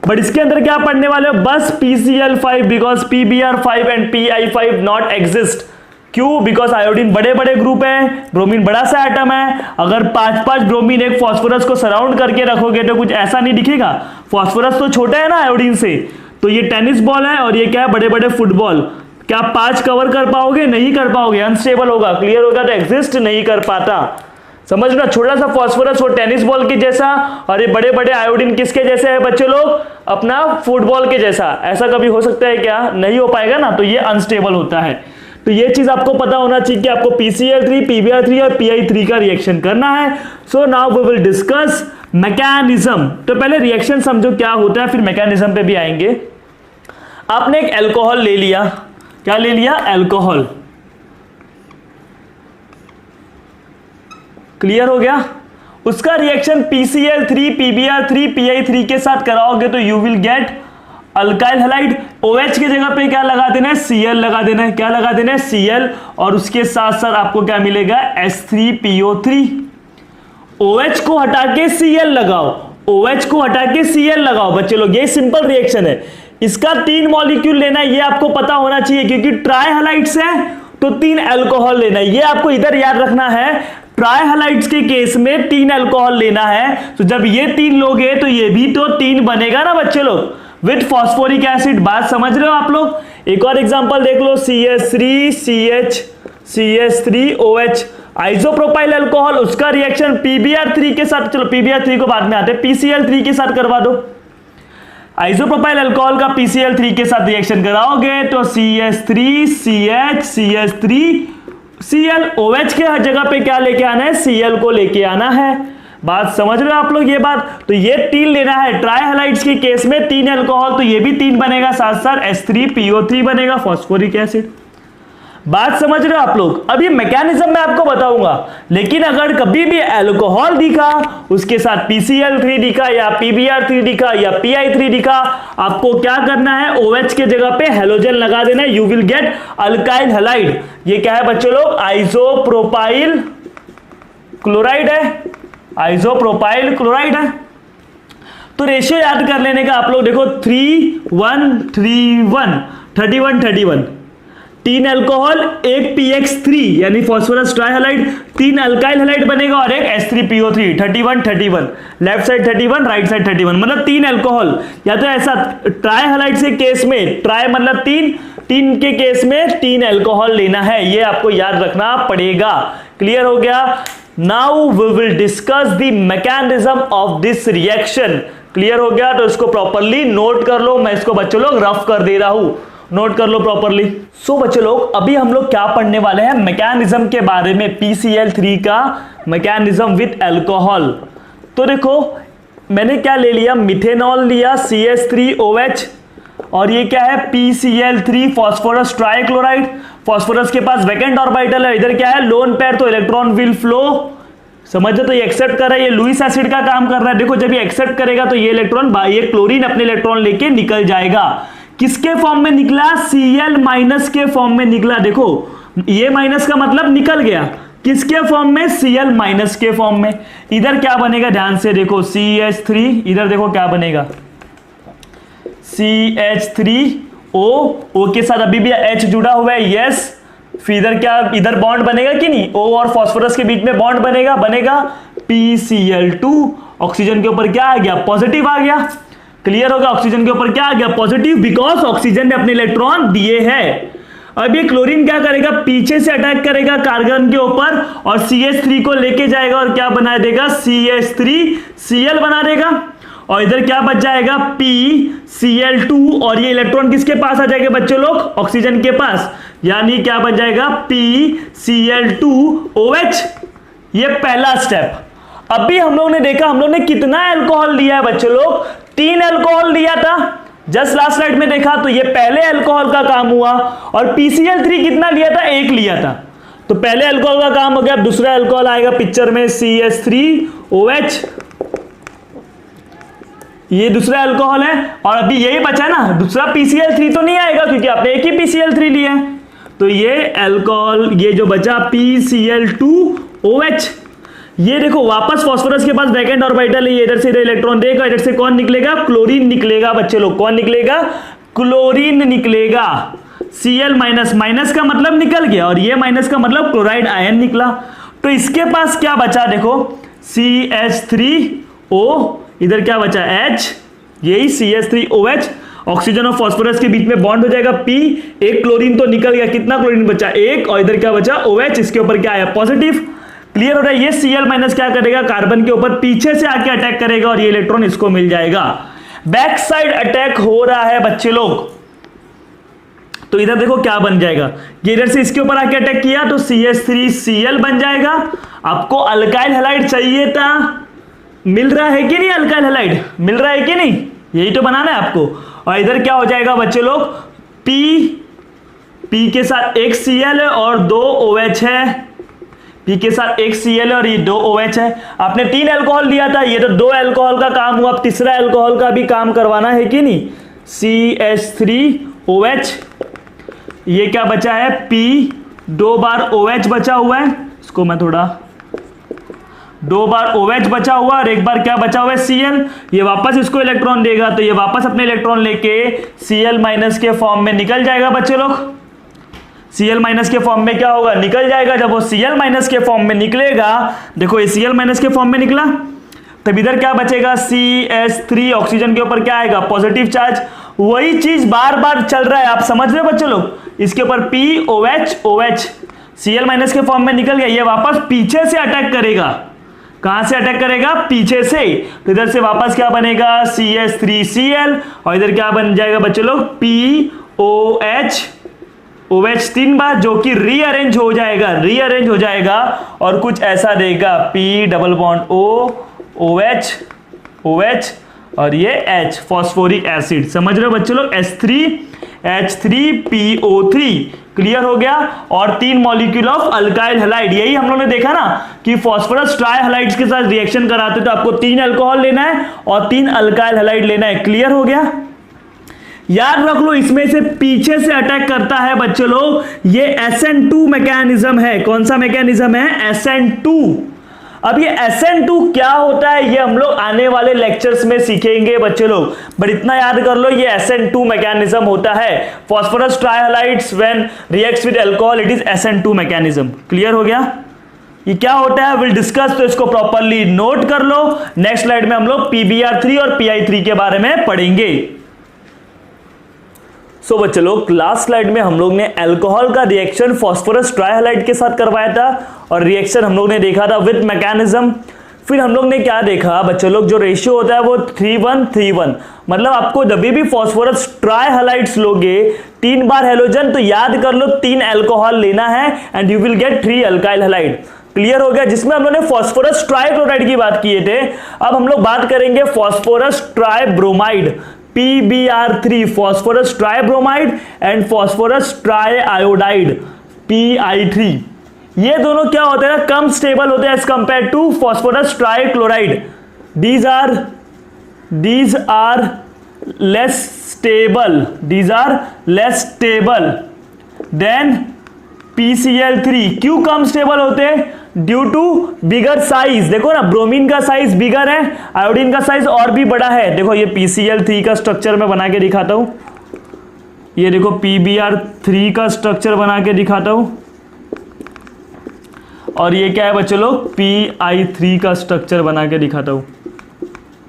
But इसके अंदर क्या पढ़ने वाले हो, बस PCl5, because PBr5 and Pi5 not exist. क्यों, बिकॉज आयोडीन बड़े बड़े ग्रुप है, ब्रोमीन बड़ा सा एटम है। अगर 5-5 ब्रोमीन एक फास्फोरस को सराउंड करके रखोगे तो कुछ ऐसा नहीं दिखेगा। फास्फोरस तो छोटा है ना आयोडीन से, तो ये टेनिस बॉल है और ये क्या है, बड़े बड़े फुटबॉल। क्या 5 कवर कर पाओगे, नहीं कर पाओगे, अनस्टेबल होगा। क्लियर होगा, तो एग्जिस्ट नहीं कर पाता। समझना, छोटा सा फास्फोरस वो टेनिस बॉल के जैसा, और ये बड़े बड़े आयोडीन किसके जैसे है बच्चे लोग, अपना फुटबॉल के जैसा। ऐसा कभी हो सकता है क्या, नहीं हो पाएगा ना, तो ये अनस्टेबल होता है। तो ये चीज आपको पता होना चाहिए कि आपको PCl3, PBr3 और Pi3 का रिएक्शन करना है। So now we will discuss mechanism. तो पहले रिएक्शन समझो क्या होता है, फिर मैकेनिज्म पे भी आएंगे। आपने एक अल्कोहल ले लिया, क्या ले लिया, अल्कोहल। क्लियर हो गया। उसका रिएक्शन PCl3, PBr3, Pi3 के साथ कराओगे तो you will get alkyl halide. OH की जगह पे क्या लगा देना है, Cl लगा देना है। क्या लगा देना है, Cl, और उसके साथ साथ आपको क्या मिलेगा, H3PO3। OH को हटा के Cl लगाओ, OH को हटा के Cl लगाओ बच्चे लोग, ये सिंपल रिएक्शन है। इसका 3 मॉलिक्यूल लेना है, ये आपको पता होना चाहिए क्योंकि ट्राई हैलाइड्स है तो 3 अल्कोहल लेना है, ये आपको इधर याद रखना है। ट्राई हैलाइड्स के केस में 3 अल्कोहल लेना है, तो जब ये 3 लोगे तो ये भी तो 3 बनेगा ना बच्चे लोग, विद फॉस्फोरिक एसिड। बात समझ रहे हो आप लोग? एक और एग्जांपल देख लो, CH3OH आइसोप्रोपाइल अल्कोहल, उसका रिएक्शन PbR3 के साथ, चलो PbR3 को बाद में आते हैं, PCl3 के साथ करवा दो। आइसोप्रोपाइल अल्कोहल का PCl3 के साथ रिएक्शन कराओगे तो CH3CH, OH के हर जगह पे क्या लेके आना है? Cl को लेके आना है। बात समझ रहे हो आप लोग? ये बात तो ये 3 लेना है। ट्राई हैलाइड्स के केस में 3 अल्कोहल, तो ये भी 3 बनेगा, साथ साथ H3PO3 बनेगा, फॉस्फोरिक एसिड। बात समझ रहे हो आप लोग? अब ये मैकेनिज्म मैं आपको बताऊंगा, लेकिन अगर कभी भी अल्कोहल दिखा, उसके साथ PCl3 दिखा या PbR3 दिखा या PI3 दिखा, आपको क्या करना है? OH के जगह पे हेलोजन लगा देना है, you will get alkyl halide. ये क्या है बच्चे लोग? आइसोप्रोपाइल क्लोराइड है, आइसोप्रोपाइल क्लोराइड है। तो रेशियो याद कर लेने का आप लोग, देखो 3:1:3:1 31:31, 3 अल्कोहल, 1 PX3 यानी फॉस्फोरस ट्राइहैलाइड, 3 अल्काइल हैलाइड बनेगा और एक H3PO3, 31:31, left side 31, right side 31, मतलब 3 अल्कोहल। या तो ऐसा ट्राइहैलाइड के केस में ट्राई मतलब 3 के केस में 3 अल्कोहल लेना है, ये आपको याद रखना पड़ेगा। क्लियर हो गया? Now we will discuss the mechanism of this reaction. Clear हो गया? तो इसको प्रॉपरली नोट कर लो, मैं इसको बच्चों लोग रफ कर दे रहा हूं, नोट कर लो प्रॉपरली। सो बच्चे लोग अभी हम लोग क्या पढ़ने वाले हैं? मैकेनिज्म के बारे में, PCl3 का मैकेनिज्म विद अल्कोहल। तो देखो मैंने क्या ले लिया, मिथेनॉल लिया, CH3OH, और ये क्या है? PCl3 phosphorus trichloride. फॉस्फोरस के पास वैकेंट ऑर्बिटल है, इधर क्या है? लोन पेयर, तो इलेक्ट्रॉन विल फ्लो। समझे? तो ये एक्सेप्ट कर रहा है, ये लुईस एसिड का काम कर रहा है। देखो जब ये एक्सेप्ट करेगा तो ये इलेक्ट्रॉन, ये क्लोरीन अपने इलेक्ट्रॉन लेके निकल जाएगा। किसके फॉर्म में निकला? Cl- के फॉर्म में निकला। देखो ये माइनस का मतलब निकल गया, किसके फॉर्म में? Cl- के फॉर्म में। इधर क्या बनेगा? ध्यान से देखो, CH3, इधर देखो क्या बनेगा, CH3O के साथ अभी भी H जुड़ा हुआ है, यस। फिर इधर क्या, इधर बॉन्ड बनेगा कि नहीं? O और फास्फोरस के बीच में बॉन्ड बनेगा PCl2। ऑक्सीजन के ऊपर क्या आ गया? पॉजिटिव आ गया। क्लियर होगा? ऑक्सीजन के ऊपर क्या आ गया? पॉजिटिव, बिकॉज ऑक्सीजन ने अपने इलेक्ट्रॉन दिए हैं। अब ये क्लोरीन क्या करेगा? पीछे से अटैक करेगा कार्बन के ऊपर और CH3 को लेके जाएगा और क्या बना देगा? CH3Cl बना देगा। और इधर क्या बच जाएगा? PCl2, और ये इलेक्ट्रॉन किसके पास आ जाएगा बच्चों लोग? ऑक्सीजन के पास, यानी क्या बच जाएगा? PCl2OH। ये पहला स्टेप। अभी हम लोग ने देखा, हम लोग ने कितना अल्कोहल लिया है बच्चों लोग? 3 अल्कोहल लिया था, जस्ट लास्ट स्लाइड में देखा, तो ये पहले अल्कोहल का काम हुआ। और PCl3 कितना लिया था? 1 लिया था, तो पहले अल्कोहल का काम हो गया। अब दूसरा अल्कोहल आएगा पिक्चर में, CH3OH, ये दूसरा अल्कोहल है। और अभी यही बचा ना, दूसरा PCl3 तो नहीं आएगा क्योंकि आपने एक ही PCl3 लिया है। तो ये अल्कोहल, ये जो बचा PCl2OH, ये देखो वापस फास्फोरस के पास वैकेंट ऑर्बिटल है, ये इधर से इधर इलेक्ट्रॉन देगा, इधर से कौन निकलेगा? क्लोरीन निकलेगा बच्चे लोग। कौन निकलेगा? क्लोरीन निकलेगा। Cl- माइनस का मतलब निकल गया, और ये माइनस का मतलब क्लोराइड आयन निकला। तो इसके पास क्या बचा? देखो CH3O, इधर क्या बचा? H, यही CH3OH। ऑक्सीजन और फास्फोरस के बीच में बॉन्ड हो जाएगा P, एक क्लोरीन तो निकल गया, कितना क्लोरीन बचा? 1, और इधर क्या बचा? OH, इसके ऊपर क्या आया? पॉजिटिव। क्लियर हो रहा है? ये Cl- क्या करेगा? कार्बन के ऊपर पीछे से आके अटैक करेगा और ये इलेक्ट्रॉन इसको मिल जाएगा। बैक साइड अटैक हो रहा है बच्चे लोग, तो इधर देखो क्या बन जाएगा, ये इधर से इसके ऊपर आके अटैक किया तो CH3Cl बन जाएगा। आपको अल्काइल हैलाइड चाहिए था, मिल रहा है कि नहीं? अल्काइल हैलाइड मिल रहा है कि नहीं? यही तो बनाना है आपको। और इधर क्या हो जाएगा बच्चे लोग? P के साथ एक Cl है और 2 OH है, P के साथ एक Cl है और ये 2 OH है। आपने 3 अल्कोहल लिया था, ये तो 2 अल्कोहल का काम हुआ, अब तीसरा अल्कोहल का भी काम करवाना है कि नहीं? CH3OH, ये क्या बचा है? P, 2 बार OH बचा हुआ है, इसको मैं थोड़ा 2 बार OH बचा हुआ और 1 बार क्या बचा हुआ है Cl। ये वापस इसको इलेक्ट्रॉन देगा तो ये वापस अपने इलेक्ट्रॉन लेके Cl माइनस के फॉर्म में निकल जाएगा बच्चे लोग। Cl माइनस के फॉर्म में क्या होगा, निकल जाएगा। जब वो Cl माइनस के फॉर्म में निकलेगा, देखो ये Cl माइनस के फॉर्म में निकला, तब इधर क्या बचेगा CH3, ऑक्सीजन के ऊपर क्या आएगा, पॉजिटिव चार्ज। वही चीज बार बार चल रहा है, आप समझ रहे हो बच्चे लोग। इसके ऊपर POH OH Cl माइनस के फॉर्म में निकल गया, ये वापस पीछे से अटैक करेगा। कहां से अटैक करेगा, पीछे से। तो इधर से वापस क्या बनेगा CH3Cl और इधर क्या बन जाएगा बच्चे लोग POH OH 3 बार, जो कि रीअरेंज हो जाएगा और कुछ ऐसा देगा P double bond O OH OH और ये H फॉस्फोरिक एसिड। समझ रहे हो बच्चे लोग, H3H3PO3 क्लियर हो गया। और 3 मॉलिक्यूल ऑफ अल्काइल हैलाइड, यही हम लोगों ने देखा ना कि फास्फोरस ट्राई हैलाइड्स के साथ रिएक्शन कराते तो आपको 3 अल्कोहल लेना है और 3 अल्काइल हैलाइड लेना है। क्लियर हो गया, याद रख लो। इसमें से पीछे से अटैक करता है बच्चे लोग, ये SN2 मैकेनिज्म है। कौन सा मैकेनिज्म है, SN2। अब ये SN2 क्या होता है ये हम लोग आने वाले लेक्चर्स में सीखेंगे बच्चे लोग, बट इतना याद कर लो ये SN2 मैकेनिज्म होता है। Phosphorus trihalides when reacts with alcohol, it is SN2 mechanism. Clear हो गया, ये क्या होता है विल डिस्कस, तो इसको प्रॉपर्ली नोट कर लो। नेक्स्ट स्लाइड में हम लोग PBr3 और PI3 के बारे में पढ़ेंगे। सो बच्चे लोग, लास्ट स्लाइड में हम लोग ने अल्कोहल का रिएक्शन फास्फोरस ट्राइहैलाइड के साथ करवाया था और रिएक्शन हम लोग ने देखा था विद मैकेनिज्म। फिर हम लोग ने क्या देखा बच्चे लोग, जो रेशियो होता है वो 3:1:3:1, मतलब आपको जब भी फास्फोरस ट्राइहैलाइड्स लोगे 3 बार हैलोजन, तो याद कर लो 3 अल्कोहल लेना है and you will gate 3 alkyl halide. Clear हो गया, जिसमें हम लोग ने फास्फोरस ट्राइक्लोराइड की बात किए थे। अब हम लोग बात करेंगे phosphorus tribromide, PBr3 phosphorus tribromide and phosphorus triiodide PI3। ये दोनों क्या होते हैं, कम स्टेबल होते हैं as compare to phosphorus trichloride. These are less stable than PCl3। क्यों कम स्टेबल होते हैं, ड्यू टू बिगर साइज। देखो ना, ब्रोमीन का साइज बिगर है, आयोडीन का साइज और भी बड़ा है। देखो ये PCl3 का स्ट्रक्चर मैं बना के दिखाता हूं, ये देखो PBr3 का स्ट्रक्चर बना के दिखाता हूं, और ये क्या है बच्चे लोग, PI3 का स्ट्रक्चर बना के दिखाता हूं।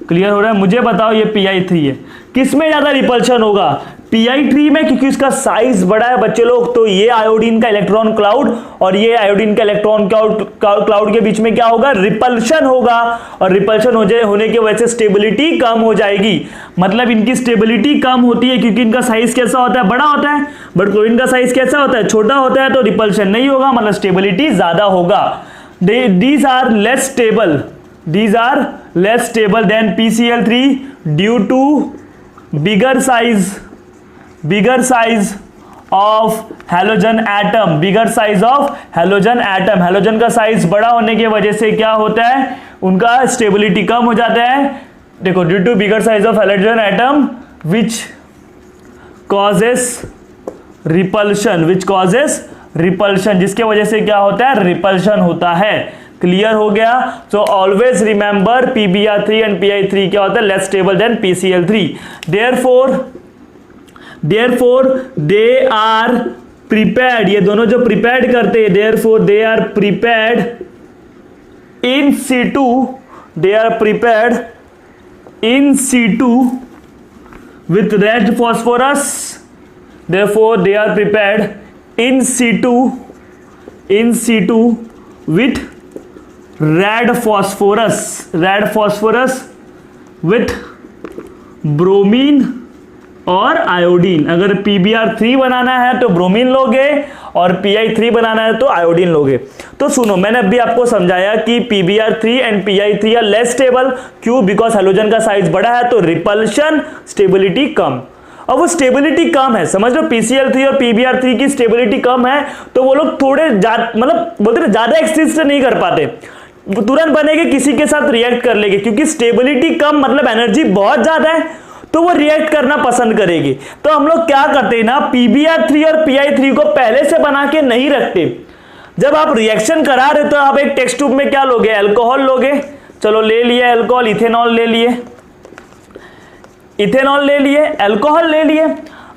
क्लियर हो रहा है, मुझे बताओ ये PI3 है, किसमें ज्यादा रिपल्शन होगा, PI3 में, क्योंकि इसका साइज बड़ा है बच्चे लोग। तो ये आयोडीन का इलेक्ट्रॉन क्लाउड और ये आयोडीन का इलेक्ट्रॉन क्लाउड के बीच में क्या होगा, रिपल्शन होगा, और रिपल्शन होने की वजह से स्टेबिलिटी कम हो जाएगी। मतलब इनकी स्टेबिलिटी कम होती है क्योंकि इनका साइज कैसा होता है, बड़ा होता है, बट क्लोरीन का साइज कैसा होता है, छोटा होता है, तो रिपल्शन नहीं होगा, मतलब स्टेबिलिटी ज्यादा होगा। These are less stable than PCl3 due to bigger size of halogen atom, halogen का साइज बड़ा होने की वजह से क्या होता है, उनका स्टेबिलिटी कम हो जाता है। देखो, due to bigger size of halogen atom which causes repulsion, जिसके वजह से क्या होता है, रिपल्शन होता है। क्लियर हो गया, so always remember PBr3 and PI3 क्या होता है, less stable than PCl3। therefore they are prepared, ये दोनों जो प्रिपेयर्ड करते हैं, therefore they are prepared in situ with red phosphorus, therefore they are prepared in situ with red phosphorus with bromine और iodine. अगर PBr3 बनाना है तो bromine लोगे और PI3 बनाना है तो आयोडीन लोगे। तो सुनो, मैंने अभी आपको समझाया कि PBr3 and PI3 are less stable, क्यों, बिकॉज हैलोजन का साइज बड़ा है, तो रिपल्शन स्टेबिलिटी कम। अब वो स्टेबिलिटी कम है, समझ लो PCl3 और PBr3 की स्टेबिलिटी कम है, तो वो लोग थोड़े मतलब बोलते हैं ज्यादा एक्सिस्ट नहीं कर पाते, तुरंत बनेंगे किसी के साथ रिएक्ट कर लेंगे, क्योंकि स्टेबिलिटी कम मतलब एनर्जी बहुत ज्यादा है, तो वो रिएक्ट करना पसंद करेगी। तो हम लोग क्या करते हैं ना, PBr3 और PI3 को पहले से बना के नहीं रखते, जब आप रिएक्शन करा रहे तो आप एक टेस्ट ट्यूब में क्या लोगे, अल्कोहल लोगे। चलो ले लिए अल्कोहल, इथेनॉल ले लिए, इथेनॉल ले लिए, अल्कोहल ले लिए।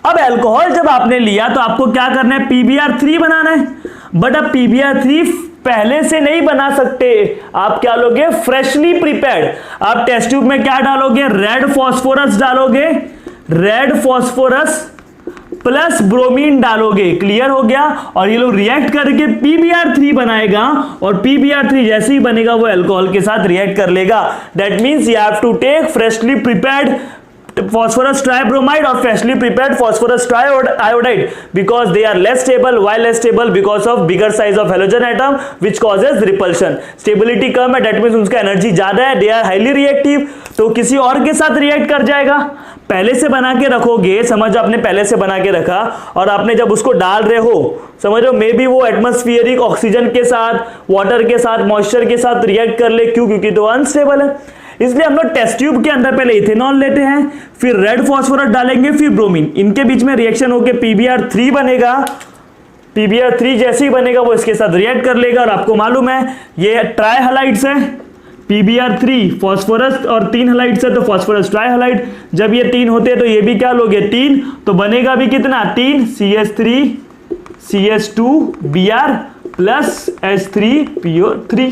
अब अल्कोहल जब आपने लिया तो आपको क्या करना है, PbR3 बनाना है। बट अब PbR3 पहले से नहीं बना सकते, आप क्या लोगे, फ्रेशली प्रिपेयर्ड। आप टेस्ट ट्यूब में क्या डालोगे, रेड फॉस्फोरस डालोगे, रेड फॉस्फोरस प्लस ब्रोमीन डालोगे। क्लियर हो गया। और ये लोग रिएक्ट करके PbR3 बनाएगा, और PbR3 जैसे ही बनेगा वो अल्कोहल के साथ रिएक्ट कर लेगा। That means you have to take freshly prepared phosphorus tribromide or freshly prepared phosphorus triiodide because they are less stable. Why less stable? Because of bigger size of halogen atom which causes repulsion. Stability कम है, that means उनका energy ज्यादा है, they are highly reactive, तो किसी और के साथ react कर जाएगा। पहले से बना के रखोगे, समझो आपने पहले से बना के रखा और आपने जब उसको डाल रहे हो, समझो मे बी वो एटमॉस्फेरिक ऑक्सीजन के साथ, वाटर के साथ, मॉइस्चर के साथ रिएक्ट कर ले। क्यों? क्योंकि तो अनस्टेबल है। इसलिए हम लोग टेस्ट ट्यूब के अंदर पहले इथेनॉल लेते हैं, फिर रेड फॉस्फोरस डालेंगे, फिर ब्रोमीन, इनके बीच में रिएक्शन होकर PbR3 बनेगा। PbR3 जैसे ही बनेगा वो इसके साथ रिएक्ट कर लेगा। और आपको मालूम है ये ट्राई हैलाइड्स है, PbR3 फॉस्फोरस और 3 हैलाइड्स है तो फॉस्फोरस ट्राई हैलाइड। जब ये 3 होते हैं तो ये भी क्या लोगे, 3, तो बनेगा भी कितना, 3 CH3 CH2 Br plus H3PO3।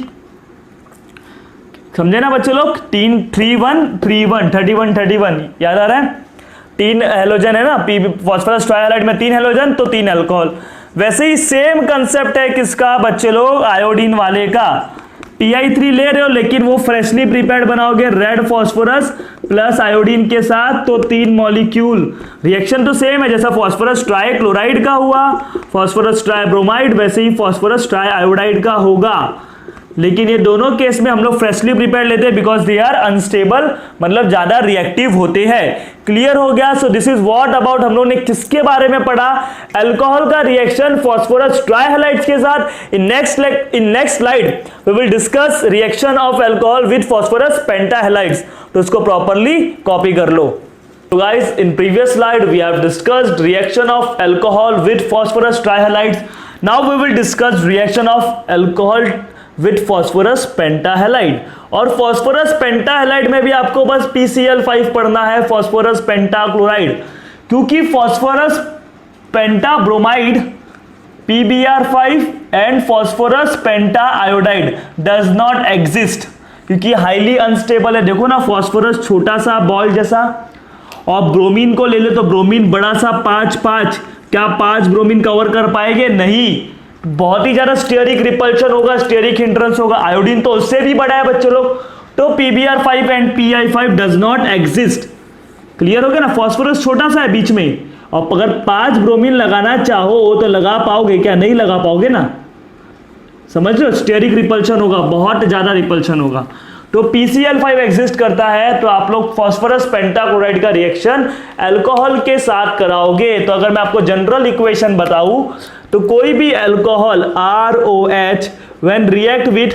समझे ना बच्चे लोग, 3 3 1 3 1 31 31 याद आ रहा है। 3 हेलोजन है ना, फॉस्फोरस ट्राइहाइड्राइड में 3 हेलोजन तो 3 अल्कोहल। वैसे ही सेम कंसेप्ट है किसका बच्चे लोग, आयोडीन वाले का। Pi3 ले रहे हो लेकिन वो फ्रेशली प्रिपेयर्ड बनाओगे रेड फॉस्फोरस प्लस आयोडीन के साथ, तो 3 मॉलिक्यूल। रिएक्शन तो सेम है जैसा फॉस्फोरस ट्राइक्लोराइड का हुआ, फॉस्फोरस ट्राइब्रोमाइड, वैसे ही फॉस्फोरस ट्राइआयोडाइड का होगा। लेकिन ये दोनों केस में हम लोग फ्रेशली प्रिपेयर लेते हैं बिकॉज दे आर अनस्टेबल, मतलब ज्यादा रिएक्टिव होते हैं। क्लियर हो गया। So this is what about हम लोग ने किसके बारे में पढ़ा, अल्कोहल का रिएक्शन फॉस्फोरस ट्राइहैलाइड्स के साथ। In next slide we will discuss reaction of alcohol with phosphorus pentahalides. तो इसको प्रॉपरली कॉपी कर लो। So guys, in previous slide we have discussed reaction of alcohol with phosphorus trihalides. Now we will discuss reaction of alcohol with phosphorus pentahalide. और phosphorus pentahalide में भी आपको बस PCl5 पढ़ना है, phosphorus pentachloride, क्योंकि phosphorus pentabromide PbR5 and phosphorus pentaiodide does not exist, क्योंकि highly unstable है। देखो ना, phosphorus छोटा सा बॉल जैसा, और ब्रोमीन को ले ले तो ब्रोमीन बड़ा सा 5 क्या 5 ब्रोमीन कवर कर पाएंगे? नहीं, बहुत ही ज्यादा स्टेरिक रिपल्शन होगा, स्टेरिक हिंड्रेंस होगा। आयोडीन तो उससे भी बड़ा है बच्चों लोग, तो PbR5 and Pi5 does not exist. Clear हो गया ना, फॉस्फोरस छोटा सा है बीच में, और अगर 5 ब्रोमीन लगाना चाहो तो लगा पाओगे क्या? नहीं लगा पाओगे ना, समझ लो, स्टेरिक रिपल्शन होगा, बहुत ज्यादा रिपल्शन होगा। तो PCl5 एग्जिस्ट करता है, तो आप लोग फॉस्फोरस पेंटाक्लोराइड का रिएक्शन अल्कोहल के साथ कराओगे। तो अगर मैं आपको जनरल इक्वेशन बताऊं तो कोई भी alcohol ROH when react with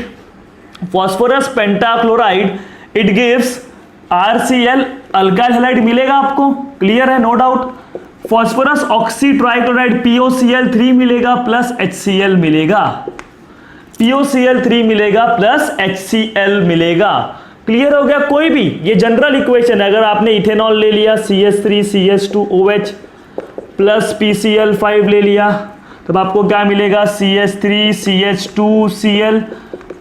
phosphorus pentachloride it gives RCl, alkyl halide मिलेगा आपको। क्लियर है? No doubt. Phosphorus oxy trichloride POCl3 मिलेगा प्लस HCl मिलेगा, POCl3 मिलेगा प्लस HCl मिलेगा। क्लियर हो गया? कोई भी, ये जनरल इक्वेशन है। अगर आपने इथेनॉल ले लिया CH3CH2OH प्लस PCl5 ले लिया, तब आपको क्या मिलेगा? CH3CH2Cl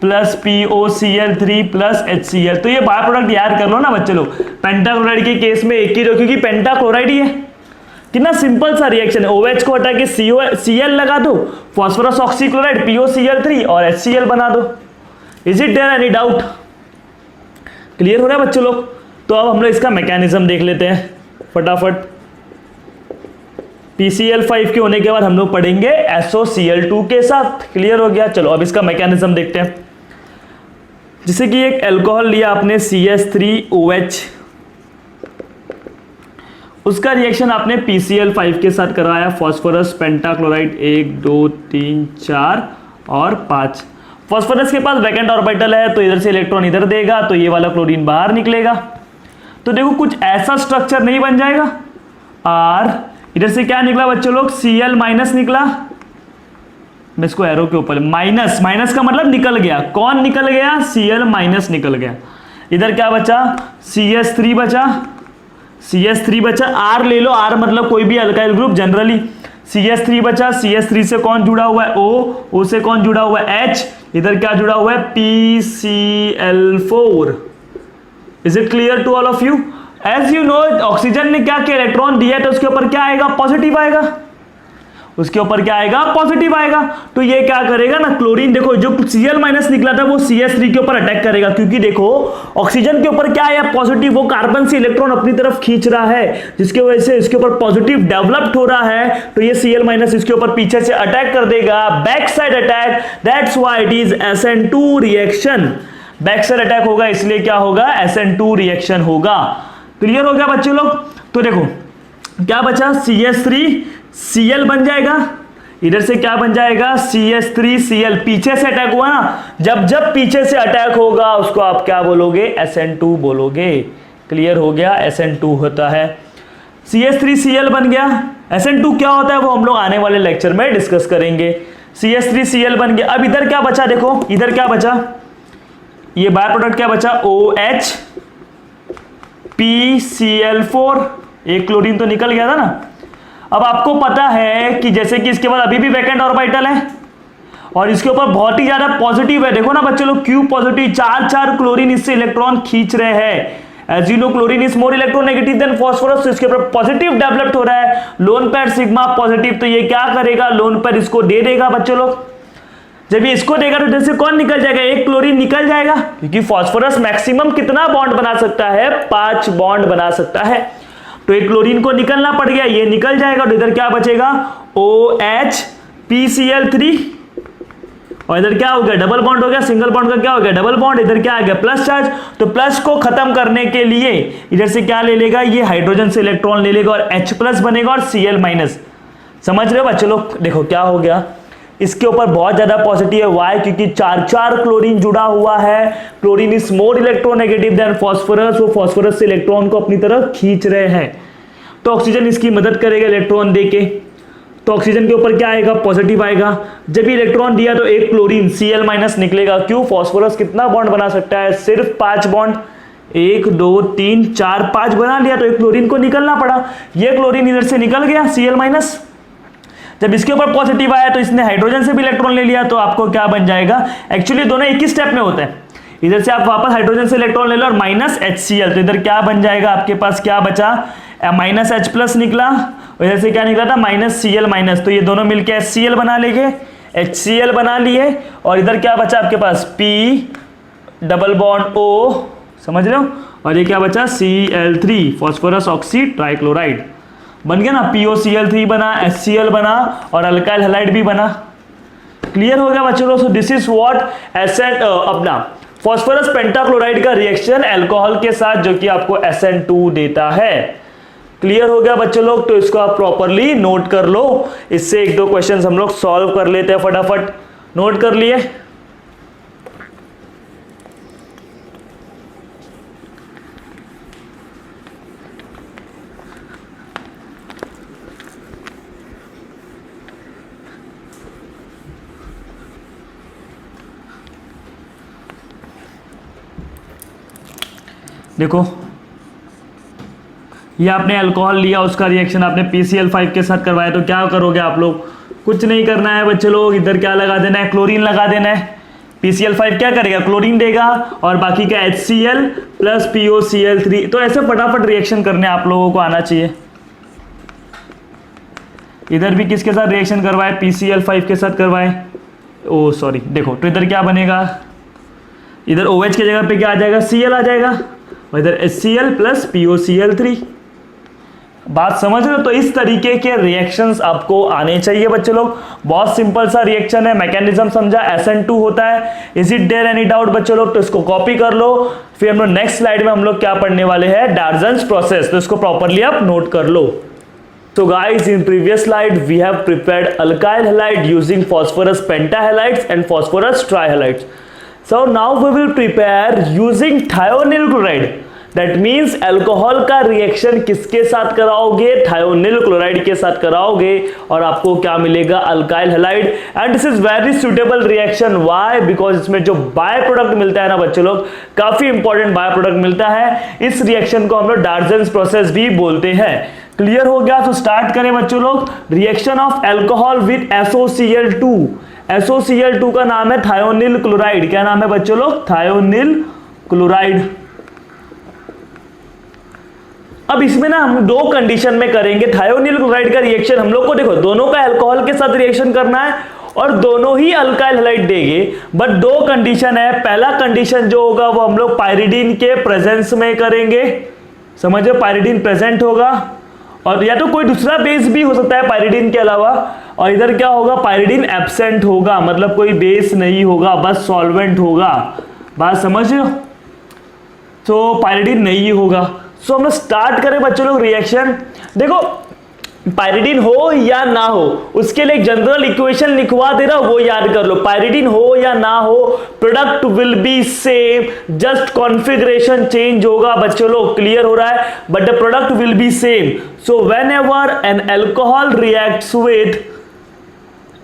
plus POCl3 plus HCl। तो ये बाय प्रोडक्ट याद कर लो ना बच्चे लोग। पेंटाक्लोराइड के केस में एक ही रहो, क्योंकि पेंटाक्लोराइड ही है। कितना सिंपल सा रिएक्शन है, OH को हटा के Cl लगा दो, फॉस्फोरस ऑक्सीक्लोराइड POCl3 और HCl बना दो। Is it there any doubt? Clear हो रहा है बच्चों लोग? तो अब हम लोग इसका मैकेनिज्म देख लेते हैं फटाफट। PCl5 के होने के बाद हम लोग पढ़ेंगे SOCl2 के साथ। क्लियर हो गया? चलो अब इसका मैकेनिज्म देखते हैं। जैसे कि एक अल्कोहल लिया आपने CH3OH, उसका रिएक्शन आपने PCl5 के साथ कराया, फॉस्फोरस पेंटाक्लोराइड 1 2 3 4 और 5। फॉस्फोरस के पास वैकेंट ऑर्बिटल है, तो इधर से इलेक्ट्रॉन इधर देगा, तो ये वाला क्लोरीन बाहर निकलेगा। तो देखो कुछ ऐसा स्ट्रक्चर नहीं बन जाएगा। R इधर से क्या निकला बच्चों लोग? Cl माइनस निकला, मैं इसको एरो के ऊपर, माइनस, माइनस का मतलब निकल गया, कौन निकल गया, Cl माइनस निकल गया। इधर क्या बचा, CS3 बचा, CS3 बचा, R ले लो, R मतलब कोई भी अल्काइल ग्रुप जनरली, CS3 बचा, CS3 से कौन जुड़ा हुआ है, O से कौन जुड़ा हुआ है, H, इधर क्या जुड़ा हुआ है, PCl4। Is it clear to all of you? As you know oxygen ने क्या किया, इलेक्ट्रॉन दिया है तो उसके ऊपर क्या आएगा, पॉजिटिव आएगा, उसके ऊपर क्या आएगा, पॉजिटिव आएगा। तो ये क्या करेगा ना, क्लोरीन, देखो जो Cl माइनस निकला था वो CS3 के ऊपर अटैक करेगा, क्योंकि देखो ऑक्सीजन के ऊपर क्या है, पॉजिटिव, वो कार्बन से इलेक्ट्रॉन अपनी तरफ खींच रहा है, जिसकी वजह से इसके ऊपर पॉजिटिव डेवलप्ड हो रहा है, तो ये Cl माइनस इसके ऊपर पीछे से अटैक कर देगा, back side attack, that's why it is SN2 reaction. Back side attack होगा इसलिए क्या होगा, SN2 रिएक्शन होगा। क्लियर हो गया बच्चे लोग? तो देखो क्या बचा, CS3 Cl बन जाएगा, इधर से क्या बन जाएगा, CS3 Cl, पीछे से अटैक हुआ ना, जब जब पीछे से अटैक होगा उसको आप क्या बोलोगे, SN2 बोलोगे। क्लियर हो गया, SN2 होता है, CS3 Cl बन गया। SN2 क्या होता है वो हम लोग आने वाले लेक्चर में डिस्कस करेंगे। CS3 Cl बन गया। अब इधर क्या बचा, देखो इधर क्या बचा, ये बाय प्रोडक्ट क्या बचा, OH PCl4, एक क्लोरीन तो निकल गया था ना। अब आपको पता है कि जैसे कि इसके बाद अभी भी वैकेंट ऑर्बिटल है और इसके ऊपर बहुत ही ज्यादा पॉजिटिव है, देखो ना बच्चे लोग, क्यू पॉजिटिव, चार क्लोरीन इससे इलेक्ट्रॉन खींच रहे हैं। As you know chlorine is more electronegative than phosphorus, तो इसके ऊपर पॉजिटिव डेवलप्ड हो रहा है, लोन पेयर सिग्मा पॉजिटिव, तो ये क्या करेगा, लोन पेयर इसको दे देगा बच्चे लोग। जब ये इसको देगा तो इधर से कौन निकल जाएगा, एक क्लोरीन निकल जाएगा, क्योंकि फास्फोरस मैक्सिमम कितना बॉन्ड बना सकता है, 5 बॉन्ड बना सकता है, तो एक क्लोरीन को निकलना पड़ गया, ये निकल जाएगा, तो इधर क्या बचेगा, OH PCl3, और इधर क्या हो गया, डबल बॉन्ड हो गया, सिंगल बॉन्ड का क्या हो गया, डबल बॉन्ड, इधर क्या आ गया, प्लस चार्ज। तो प्लस को खत्म करने के लिए इधर से क्या ले लेगा, ये हाइड्रोजन से इलेक्ट्रॉन ले लेगा और H प्लस बनेगा और Cl माइनस। समझ रहे हो बच्चे लोग? देखो क्या हो गया, इसके ऊपर बहुत ज्यादा पॉजिटिव है, वाई, क्योंकि चार क्लोरीन जुड़ा हुआ है, chlorine is more electronegative than phosphorus, वो फास्फोरस से इलेक्ट्रॉन को अपनी तरफ खींच रहे हैं, तो ऑक्सीजन इसकी मदद करेगा इलेक्ट्रॉन देके, तो ऑक्सीजन के ऊपर क्या आएगा, पॉजिटिव आएगा। जब ये इलेक्ट्रॉन दिया तो एक क्लोरीन Cl माइनस निकलेगा, क्यों, फास्फोरस कितना बॉन्ड बना सकता है, सिर्फ 5 बॉन्ड, 1 2 3 4 5 बना लिया, तो एक क्लोरीन को निकलना पड़ा, ये क्लोरीन इधर से निकल गया Cl माइनस। जब इसके ऊपर पॉजिटिव आया तो इसने हाइड्रोजन से भी इलेक्ट्रॉन ले लिया, तो आपको क्या बन जाएगा, एक्चुअली दोनों एक ही स्टेप में होते हैं, इधर से आप वापस हाइड्रोजन से इलेक्ट्रॉन ले लो और माइनस HCl, तो इधर क्या बन जाएगा, आपके पास क्या बचा, माइनस H प्लस निकला, और इधर से क्या निकला था, माइनस Cl माइनस, तो ये दोनों मिलकर HCl बना लेंगे, HCl बना लिए, और इधर क्या बचा आपके पास, P डबल बॉन्ड O, समझ रहे हो, और ये क्या बचा, Cl3 फॉस्फोरस ऑक्सी ट्राइक्लोराइड, बन गया ना, POCl3 बना, HCl बना और अल्काइल हैलाइड भी बना। क्लियर हो गया बच्चों? सो दिस इज व्हाट अपना फास्फोरस पेंटाक्लोराइड का रिएक्शन अल्कोहल के साथ, जो कि आपको SN2 देता है। क्लियर हो गया बच्चों लोग? तो इसको आप प्रॉपरली नोट कर लो, इससे 1-2 क्वेश्चंस हम लोग सॉल्व कर लेते हैं फटाफट। नोट कर लिए? देखो ये आपने अल्कोहल लिया, उसका रिएक्शन आपने PCl5 के साथ करवाया, तो क्या करोगे आप लोग, कुछ नहीं करना है बच्चे लोग, इधर क्या लगा देना है, क्लोरीन लगा देना है। PCl5 क्या करेगा, क्लोरीन देगा, और बाकी का HCl प्लस POCl3, तो ऐसे फटाफट रिएक्शन करने आप लोगों को आना चाहिए। इधर भी किसके साथ रिएक्शन करवाए, PCl5 के साथ करवाए, ओ सॉरी, देखो तो इधर क्या बनेगा, इधर OH की जगह पे क्या आ जाएगा, Cl आ जाएगा, और इधर HCl प्लस POCl3। बात समझ रहे हो? तो इस तरीके के रिएक्शंस आपको आने चाहिए बच्चे लोग। बहुत सिंपल सा रिएक्शन है, मैकेनिज्म समझा, SN2 होता है। Is it there any doubt बच्चे लोग? तो इसको कॉपी कर लो, फिर हम लोग नेक्स्ट स्लाइड में हम लोग क्या पढ़ने वाले हैं, डार्जन्स प्रोसेस, तो इसको प्रॉपरली आप नोट कर लो। So guys, in previous slide we have prepared alkyl halide using phosphorus pentahalides and phosphorus trihalides. So now we will prepare using thionyl chloride. That means alcohol का रिएक्शन किसके साथ कराओगे, thionyl chloride के साथ कराओगे और आपको क्या मिलेगा, alkyl halide. And this is very suitable reaction, why, because इसमें जो बाय प्रोडक्ट मिलता है ना बच्चों लोग, काफी इंपॉर्टेंट बाय प्रोडक्ट मिलता है। इस रिएक्शन को हम लोग डार्जन्स प्रोसेस भी बोलते हैं। क्लियर हो गया? तो स्टार्ट करें बच्चों लोग। Reaction of alcohol with SOCl2। SOCl2 का नाम है थायोनिल क्लोराइड। क्या नाम है बच्चों लोग, थायोनिल क्लोराइड। अब इसमें ना हम दो कंडीशन में करेंगे थायोनिल क्लोराइड का रिएक्शन। हम लोग को देखो दोनों का अल्कोहल के साथ रिएक्शन करना है और दोनों ही अल्काइल हैलाइड देंगे, बट दो कंडीशन है। पहला कंडीशन जो होगा वो हम लोग पायरिडीन के प्रेजेंस में करेंगे, समझो, पायरिडीन प्रेजेंट होगा, और या तो कोई दूसरा बेस भी हो सकता है पायरिडीन के अलावा, और इधर क्या होगा, पायरिडीन एब्सेंट होगा, मतलब कोई बेस नहीं होगा, बस सॉल्वेंट होगा। बात समझ रहे हो? तो पायरिडीन नहीं होगा। सो हम स्टार्ट करें बच्चों लोग रिएक्शन। देखो पायरिडीन हो या ना हो, उसके लिए एक जनरल इक्वेशन लिखवा दे रहा हूं, वो याद कर लो। पायरिडीन हो या ना हो, product will be same, just configuration change होगा बच्चों लोग। क्लियर हो रहा है? But the product will be same. So when ever N alcohol reacts with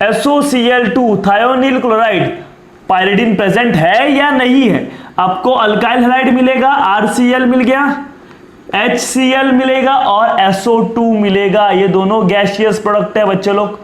SOCl2 thionyl chloride, pyridine present है या नहीं है, आपको अल्काइल हैलाइड मिलेगा, RCl मिल गया, HCl मिलेगा और SO2 मिलेगा। ये दोनों गैसियस प्रोडक्ट है बच्चों लोग।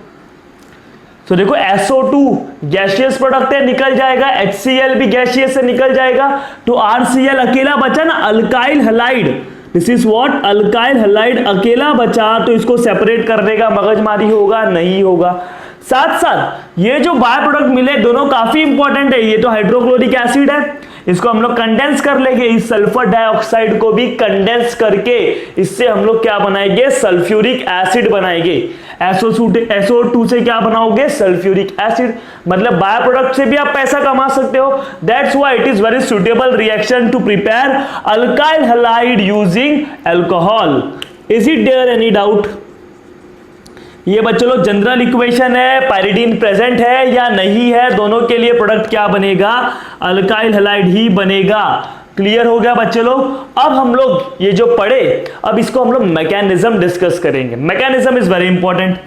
तो देखो SO2 गैसियस प्रोडक्ट है, निकल जाएगा, HCl भी गैसियस से निकल जाएगा, तो RCl अकेला बचा ना, alkyl halide. This is what, alkyl halide अकेला बचा, तो इसको सेपरेट करने का मगजमारी होगा, नहीं होगा। साथ साथ ये जो बाय प्रोडक्ट मिले दोनों काफी इंपॉर्टेंट है। ये तो हाइड्रोक्लोरिक एसिड है, इसको हम लोग कंडेंस कर लेंगे, इस सल्फर डाइऑक्साइड को भी कंडेंस करके इससे हम लोग क्या बनाएंगे, सल्फ्यूरिक एसिड बनाएंगे। SO2 से क्या बनाओगे, सल्फ्यूरिक एसिड। मतलब बाय प्रोडक्ट से भी आप पैसा कमा सकते हो। That's why it is very suitable reaction to prepare alkyl halide using alcohol. Is it there any doubt? ये बच्चों लोग जनरल इक्वेशन है, पायरिडीन प्रेजेंट है या नहीं है, दोनों के लिए प्रोडक्ट क्या बनेगा, अल्काइल हैलाइड ही बनेगा। क्लियर हो गया बच्चे लोग? अब हम लोग ये जो पढ़े, अब इसको हम लोग मैकेनिज्म डिस्कस करेंगे। Mechanism is very important.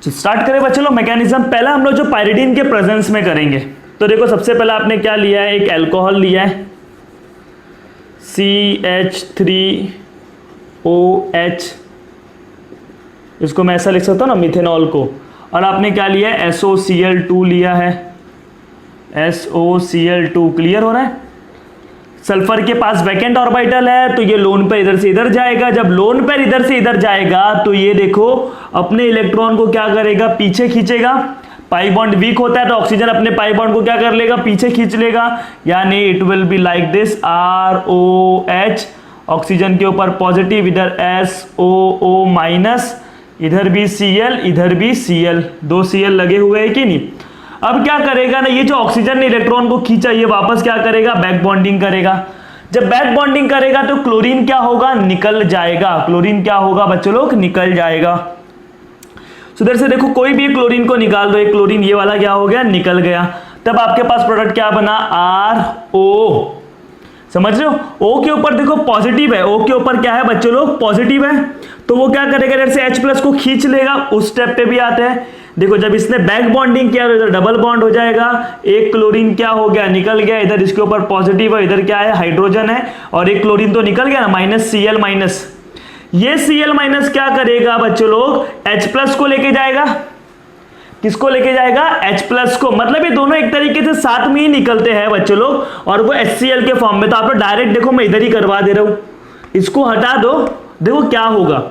Start करें बच्चे लोग मैकेनिज्म। पहला हम लोग जो पायरिडीन के प्रेजेंस में करेंगे, तो देखो सबसे पहले आपने क्या लिया है, एक अल्कोहल लिया है CH3OH, इसको मैं ऐसा लिख सकता हूँ ना, मिथेनॉल को। और आपने क्या लिया है, SOCl2 लिया है, SOCl2। क्लियर हो रहा है? सल्फर के पास वैकेंट ऑर्बिटल है, तो ये लोन पेयर इधर से इधर जाएगा। जब लोन पेयर इधर से इधर जाएगा तो ये देखो अपने इलेक्ट्रॉन को क्या करेगा, पीछे खींचेगा। पाई बॉन्ड वीक होता है तो ऑक्सीजन अपने पाई बॉन्ड को क्या कर लेगा, पीछे खींच लेगा, यानी it will be like this, ROH, oxygen के ऊपर पॉजिटिव, इधर SOO माइनस, इधर भी Cl, इधर भी Cl, दो Cl लगे हुए हैं कि नहीं। अब क्या करेगा ना, ये जो ऑक्सीजन ने इलेक्ट्रॉन को खींचा, ये वापस क्या करेगा, बैक बॉन्डिंग करेगा। जब बैक बॉन्डिंग करेगा तो क्लोरीन क्या होगा, निकल जाएगा। क्लोरीन क्या होगा बच्चों लोग, निकल जाएगा। इधर से देखो कोई भी क्लोरीन को निकाल दो, एक क्लोरीन ये वाला क्या हो गया, निकल गया। तब आपके पास प्रोडक्ट क्या बना, RO। समझ रहे हो? O के ऊपर देखो पॉजिटिव है, O के ऊपर क्या है बच्चों लोग, पॉजिटिव है, तो वो क्या करेगा, इधर से H+ को खींच लेगा। उस स्टेप पे भी आते हैं। देखो जब इसने बैक बॉन्डिंग किया तो इधर डबल बॉन्ड हो जाएगा, एक क्लोरीन क्या हो गया, निकल गया। इधर इसके ऊपर पॉजिटिव है, इधर क्या है, हाइड्रोजन है, और एक क्लोरीन तो निकल गया ना, -Cl-। ये Cl- क्या करेगा बच्चों लोग, H+ को लेके जाएगा। किसको लेके जाएगा, H+ को। मतलब ये दोनों एक तरीके से साथ में ही निकलते हैं बच्चों लोग, और वो HCl के फॉर्म में। तो आप लोग डायरेक्ट देखो, मैं इधर ही करवा दे रहा हूं, इसको हटा दो। देखो क्या होगा,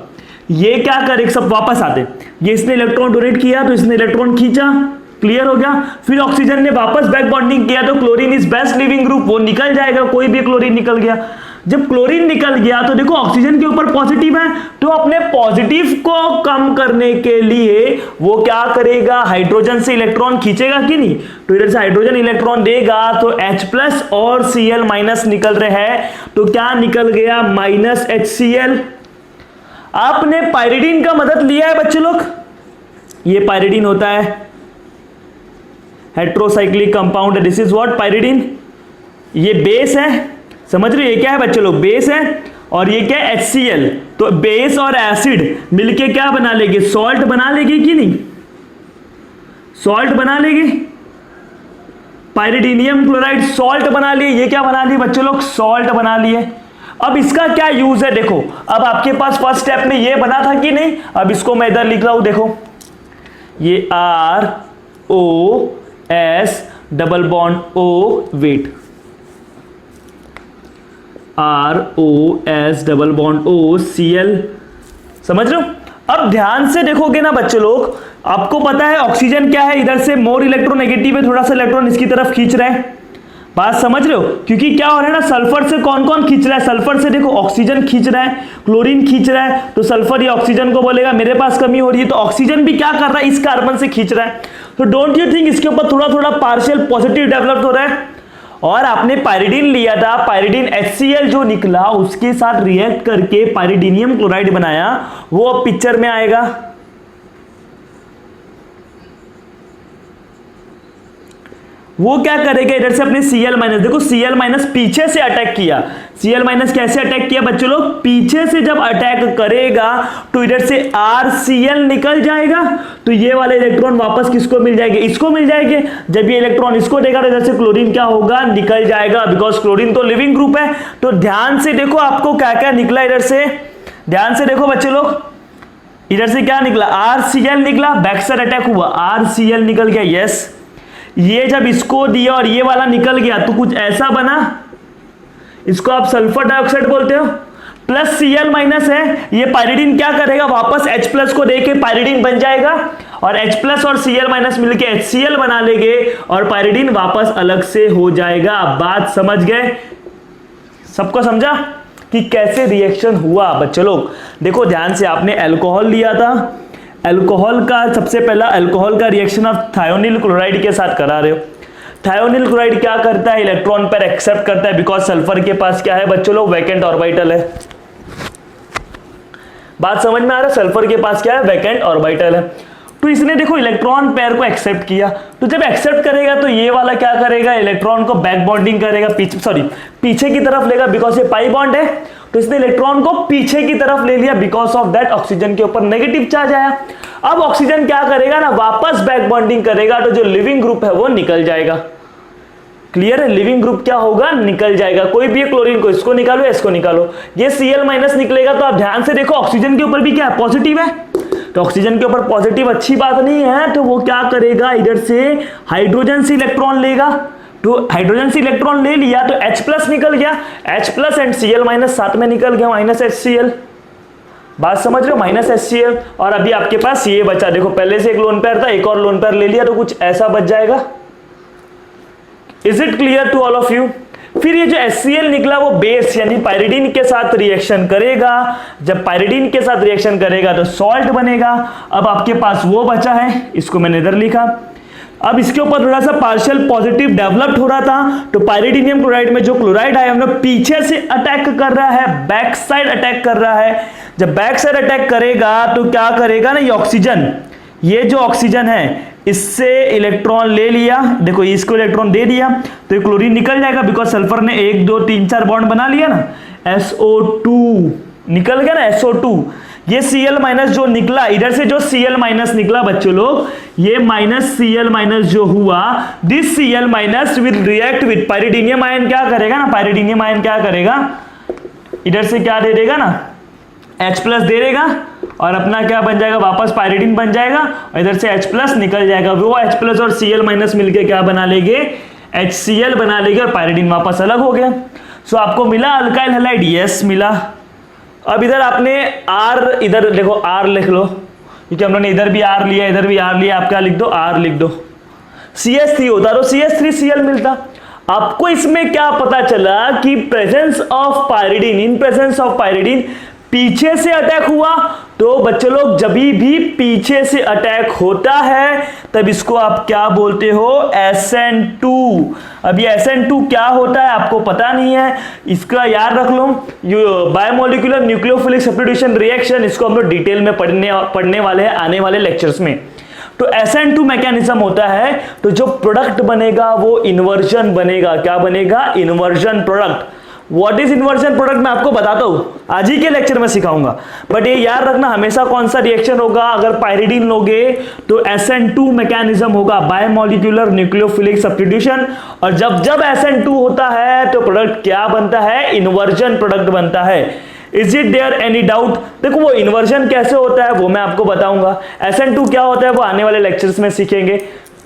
ये क्या करे, सब वापस आते, ये इसने इलेक्ट्रॉन डोनेट किया तो इसने इलेक्ट्रॉन खींचा, क्लियर हो गया। फिर ऑक्सीजन ने वापस बैक बॉन्डिंग किया तो chlorine is best leaving group, वो निकल जाएगा, कोई भी क्लोरीन निकल गया। जब क्लोरीन निकल गया तो देखो ऑक्सीजन के ऊपर पॉजिटिव है, तो अपने पॉजिटिव को कम करने के लिए वो क्या करेगा, हाइड्रोजन से इलेक्ट्रॉन खींचेगा कि नहीं। तो इधर से हाइड्रोजन इलेक्ट्रॉन देगा तो H+ और Cl- निकल रहे हैं, तो क्या निकल गया, -HCl। आपने पायरिडीन का मदद लिया है बच्चों लोग, ये पायरिडीन होता है, heterocyclic compound, this is what, pyridine. ये बेस है, समझ रहे हो, ये क्या है बच्चे लोग, बेस है, और ये क्या है, HCl। तो बेस और एसिड मिलके क्या बना लेंगे, सॉल्ट बना लेगी कि नहीं, सॉल्ट बना लेगी, पाइरिडीनियम क्लोराइड सॉल्ट बना लिए। ये क्या बना लिए बच्चों लोग, सॉल्ट बना लिए। अब इसका क्या यूज है, देखो अब आपके पास फर्स्ट स्टेप में ये बना था कि नहीं, अब इसको मैं इधर लिख रहा हूं, देखो ये ROS double bond O wait, ROS double bond O Cl, समझ रहे हो। अब ध्यान से देखोगे ना बच्चे लोग, आपको पता है ऑक्सीजन क्या है, इधर से मोर इलेक्ट्रोनेगेटिव है, थोड़ा सा इलेक्ट्रॉन इसकी तरफ खींच रहा है, बात समझ रहे हो। क्योंकि क्या हो रहा है ना, सल्फर से कौन कौन खींच रहा है, सल्फर से देखो ऑक्सीजन खींच रहा है, क्लोरीन खींच रहा है, तो सल्फर ये ऑक्सीजन को बोलेगा मेरे पास कमी हो रही है, तो ऑक्सीजन भी क्या कर रहा है, इस कार्बन से खींच रहा है। तो डोंट यू थिंक इसके ऊपर थोड़ा थोड़ा पार्शियल पॉजिटिव डेवलप हो रहा है। और आपने पाइरिडीन लिया था, पाइरिडीन HCl जो निकला उसके साथ रिएक्ट करके पाइरिडीनियम क्लोराइड बनाया, वो अब पिक्चर में आएगा। वो क्या करेगा, इधर से अपने Cl माइनस, देखो Cl माइनस पीछे से अटैक किया। Cl माइनस कैसे अटैक किया बच्चों लोग, पीछे से जब अटैक करेगा तो इधर से RCl निकल जाएगा, तो ये वाले इलेक्ट्रॉन वापस किसको मिल जाएंगे, इसको मिल जाएंगे। जब ये इलेक्ट्रॉन इसको देगा तो इधर से क्लोरीन क्या होगा, निकल जाएगा, बिकॉज क्लोरीन तो लिविंग ग्रुप है। तो ध्यान से देखो आपको क्या क्या निकला इधर से, ध्यान से देखो बच्चे लोग, इधर से क्या निकला, RCl निकला, बैकसाइड अटैक हुआ, RCl निकल गया, यस। ये जब इसको दिया और ये वाला निकल गया तो कुछ ऐसा बना, इसको आप सल्फर डाइऑक्साइड बोलते हो, प्लस Cl माइनस है, ये पाइरिडीन क्या करेगा, वापस H प्लस को देके पाइरिडीन बन जाएगा, और H प्लस और Cl माइनस मिलके HCl बना लेंगे, और पाइरिडीन वापस अलग से हो जाएगा। बात समझ गए, सबको समझा कि कैसे रिएक्शन हुआ बच्चों लोग। देखो ध्यान से, आपने अल्कोहल लिया था, अल्कोहल का सबसे पहला अल्कोहल का रिएक्शन आप थायोनिल क्लोराइड के साथ करा रहे हो। थायोनिल क्लोराइड क्या करता है, इलेक्ट्रॉन पर एक्सेप्ट करता है, बिकॉज सल्फर के पास क्या है बच्चों लोग, वैकेंट ऑर्बिटल है। बात समझ में आ रहा है, सल्फर के पास क्या है, वैकेंट ऑर्बिटल है। तो इसने देखो इलेक्ट्रॉन पेयर को एक्सेप्ट किया, तो जब एक्सेप्ट करेगा तो ये वाला क्या करेगा, इलेक्ट्रॉन को बैक बॉन्डिंग करेगा, पीछे की तरफ लेगा, बिकॉज ये पाई बॉन्ड है, तो इसने इलेक्ट्रॉन को पीछे की तरफ ले लिया, बिकॉज ऑफ दैट ऑक्सीजन के ऊपर नेगेटिव चार्ज आया। अब ऑक्सीजन क्या करेगा ना, वापस बैक बॉन्डिंग करेगा, तो जो लिविंग ग्रुप है वो निकल जाएगा। क्लियर है, लिविंग ग्रुप क्या होगा, निकल जाएगा। कोई भी क्लोरीन को इसको निकालो, इसको निकालो, ये Cl माइनस निकलेगा, तो आप ध्यान से देखो ऑक्सीजन के ऊपर भी क्या है, पॉजिटिव है, तो ऑक्सीजन के ऊपर पॉजिटिव अच्छी बात नहीं है, तो वो क्या करेगा, इधर से हाइड्रोजन से इलेक्ट्रॉन लेगा, तो हाइड्रोजन से इलेक्ट्रॉन ले लिया तो H प्लस निकल गया, H plus and Cl minus साथ में निकल गया, माइनस HCl। बात समझ रहे हो, माइनस HCl। और अभी आपके पास ये बचा, देखो पहले से एक लोन पेयर था, एक और लोन पेयर ले लिया, तो कुछ ऐसा बच जाएगा। Is it clear to all of you. फिर ये जो HCl निकला वो बेस यानी पाइरिडीन के साथ रिएक्शन करेगा, जब पाइरिडीन के साथ रिएक्शन करेगा तो सॉल्ट बनेगा। अब आपके पास वो बचा है, इसको मैंने इधर लिखा। अब इसके ऊपर थोड़ा सा पार्शियल पॉजिटिव डेवलप्ड हो रहा था, तो पाइरिडीनियम क्लोराइड में जो क्लोराइड आयन है पीछे से अटैक कर रहा है, बैक साइड अटैक कर रहा है। जब बैक साइड अटैक करेगा तो क्या करेगा ना, ये ऑक्सीजन, ये जो ऑक्सीजन है इससे इलेक्ट्रॉन ले लिया, देखो इसको इलेक्ट्रॉन दे दिया, तो ये क्लोरीन निकल जाएगा, बिकॉज सल्फर ने 1 2 3 4 बॉन्ड बना लिया ना, SO2 निकल गया ना, SO2। ये Cl माइनस जो निकला, इधर से जो Cl माइनस निकला बच्चों लोग, ये माइनस Cl माइनस जो हुआ, this Cl minus will react with pyridinium ion, क्या करेगा ना, पाइरिडीनियम आयन क्या करेगा, इधर से क्या दे देगा ना, H प्लस दे देगा, और अपना क्या बन जाएगा, वापस पाइरिडीन बन जाएगा, और इधर से H प्लस निकल जाएगा, वो H प्लस और Cl माइनस मिलके क्या बना लेंगे, HCl बना लेंगे, और पाइरिडीन वापस अलग हो गया। सो आपको मिला अल्काइल हैलाइड, यस मिला। अब इधर आपने R, इधर देखो R लिख लो, क्योंकि हम लोगों ने इधर भी R लिया, इधर भी R लिया, आप क्या लिख दो, R लिख दो। CH3 होता तो CH3Cl मिलता। आपको इसमें क्या पता चला कि presence of pyridine, in presence of pyridine पीछे से अटैक हुआ। तो बच्चों लोग जब भी पीछे से अटैक होता है तब इसको आप क्या बोलते हो, SN2। अब ये SN2 क्या होता है आपको पता नहीं है, इसका याद रख लो, बायोमोलिकुलर न्यूक्लियोफिलिक सब्स्टिट्यूशन रिएक्शन, इसको हम लोग डिटेल में पढ़ने वाले हैं आने वाले लेक्चर्स में। तो SN2 मैकेनिज्म होता है, तो जो प्रोडक्ट बनेगा वो इन्वर्जन बनेगा। क्या बनेगा? Inversion product. What is inversion product मैं आपको बताता हूं, आज ही के लेक्चर में सिखाऊंगा। बट ये याद रखना, हमेशा कौन सा रिएक्शन होगा, अगर पायरिडीन लोगे तो SN2 मैकेनिज्म होगा, बायोमोलिक्यूलर न्यूक्लियोफिलिक सब्स्टिट्यूशन। और जब जब SN2 होता है तो प्रोडक्ट क्या बनता है? इन्वर्जन प्रोडक्ट बनता है। Is it there any doubt? देखो वो इन्वर्जन कैसे होता है वो मैं आपको बताऊंगा, SN2 क्या होता है वो आने वाले लेक्चर्स में सीखेंगे।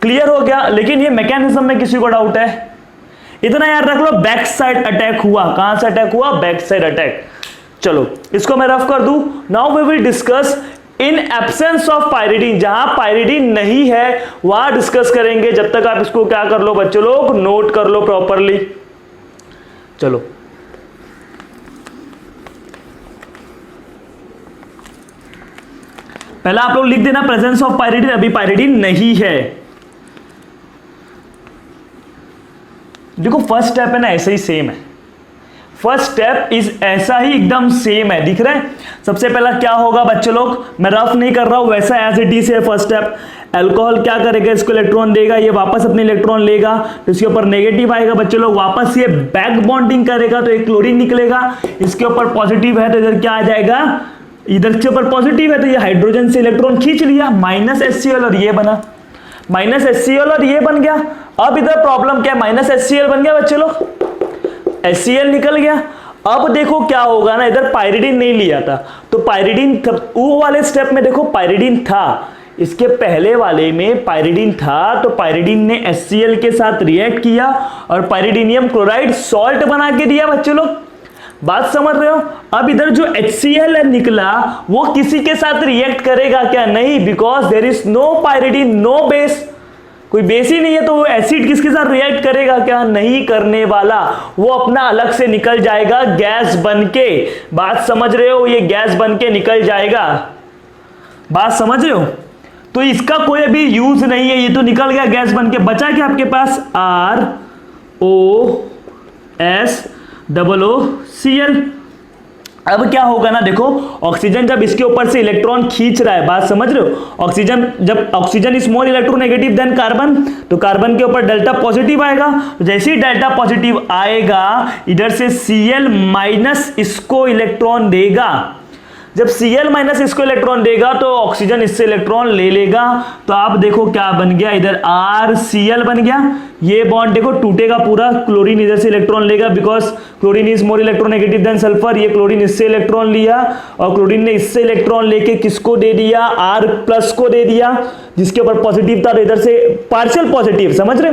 क्लियर हो गया? लेकिन ये मैकेनिज्म में किसी को डाउट है? इतना याद रख लो, बैक साइड अटैक हुआ। कहां से अटैक हुआ? Back side attack. चलो इसको मैं रफ कर दूं। Now we will discuss in absence of pyridine, जहां पायरिडीन नहीं है वहां डिस्कस करेंगे। जब तक आप इसको क्या कर लो बच्चों लोग, नोट कर लो प्रॉपरली। चलो पहला आप लोग लिख देना प्रेजेंस ऑफ पायरिडीन, अभी पायरिडीन नहीं है। देखो फर्स्ट स्टेप है ना, ऐसे ही सेम है। फर्स्ट स्टेप इज ऐसा ही एकदम सेम है, दिख रहा है? सबसे पहला क्या होगा बच्चे लोग, मैं रफ नहीं कर रहा हूं, वैसा एज इट इज है। फर्स्ट स्टेप, अल्कोहल क्या करेगा? इसको इलेक्ट्रॉन देगा, ये वापस अपने इलेक्ट्रॉन लेगा, तो इसके ऊपर नेगेटिव आएगा बच्चे लोग, वापस ये बैक बॉन्डिंग करेगा तो एक क्लोरीन निकलेगा, इसके ऊपर पॉजिटिव है तो इधर क्या आ जाएगा? इधर के ऊपर पॉजिटिव है तो ये हाइड्रोजन से इलेक्ट्रॉन खींच लिया, -HCl और ये बना, -HCl और ये बन गया। अब इधर प्रॉब्लम क्या है? -HCl बन गया बच्चे लोग, HCl निकल गया। अब देखो क्या होगा ना, इधर पायरिडीन नहीं लिया था तो पायरिडीन वो वाले स्टेप में देखो पायरिडीन था, इसके पहले वाले में पायरिडीन था, तो पायरिडीन ने HCl के साथ रिएक्ट किया और पायरिडीनियम क्लोराइड सॉल्ट बना के दिया बच्चे लोग। बात समझ रहे हो? अब इधर जो HCl निकला वो किसी के साथ रिएक्ट करेगा क्या? नहीं, because there is no pyridine, no base, कोई बेस ही नहीं है, तो वो एसिड किसके साथ रिएक्ट करेगा क्या? नहीं करने वाला, वो अपना अलग से निकल जाएगा गैस बनके। बात समझ रहे हो? ये गैस बनके निकल जाएगा, बात समझ रहे हो? तो इसका कोई अभी यूज नहीं है, ये तो निकल गया गैस बनके। बचा क्या आपके पास? ROSOCl। अब क्या होगा ना, देखो ऑक्सीजन जब इसके ऊपर से इलेक्ट्रॉन खींच रहा है, बात समझ रहे हो? ऑक्सीजन जब oxygen is more electronegative then carbon, तो कार्बन के ऊपर डेल्टा पॉजिटिव आएगा, तो जैसे ही डेल्टा पॉजिटिव आएगा इधर से Cl माइनस इसको इलेक्ट्रॉन देगा। जब Cl माइनस इसको इलेक्ट्रॉन देगा तो ऑक्सीजन इससे इलेक्ट्रॉन ले लेगा, तो आप देखो क्या बन गया, इधर RCl बन गया। ये बॉन्ड देखो टूटेगा पूरा, क्लोरीन इधर से इलेक्ट्रॉन लेगा, because chlorine is more electronegative then sulphur. ये क्लोरीन इससे इलेक्ट्रॉन लिया और क्लोरीन ने इससे इलेक्ट्रॉन लेके किसको दे दिया? R+ को दे दिया, जिसके ऊपर पॉजिटिव था, तो इधर से पार्शियल पॉजिटिव, समझ रहे?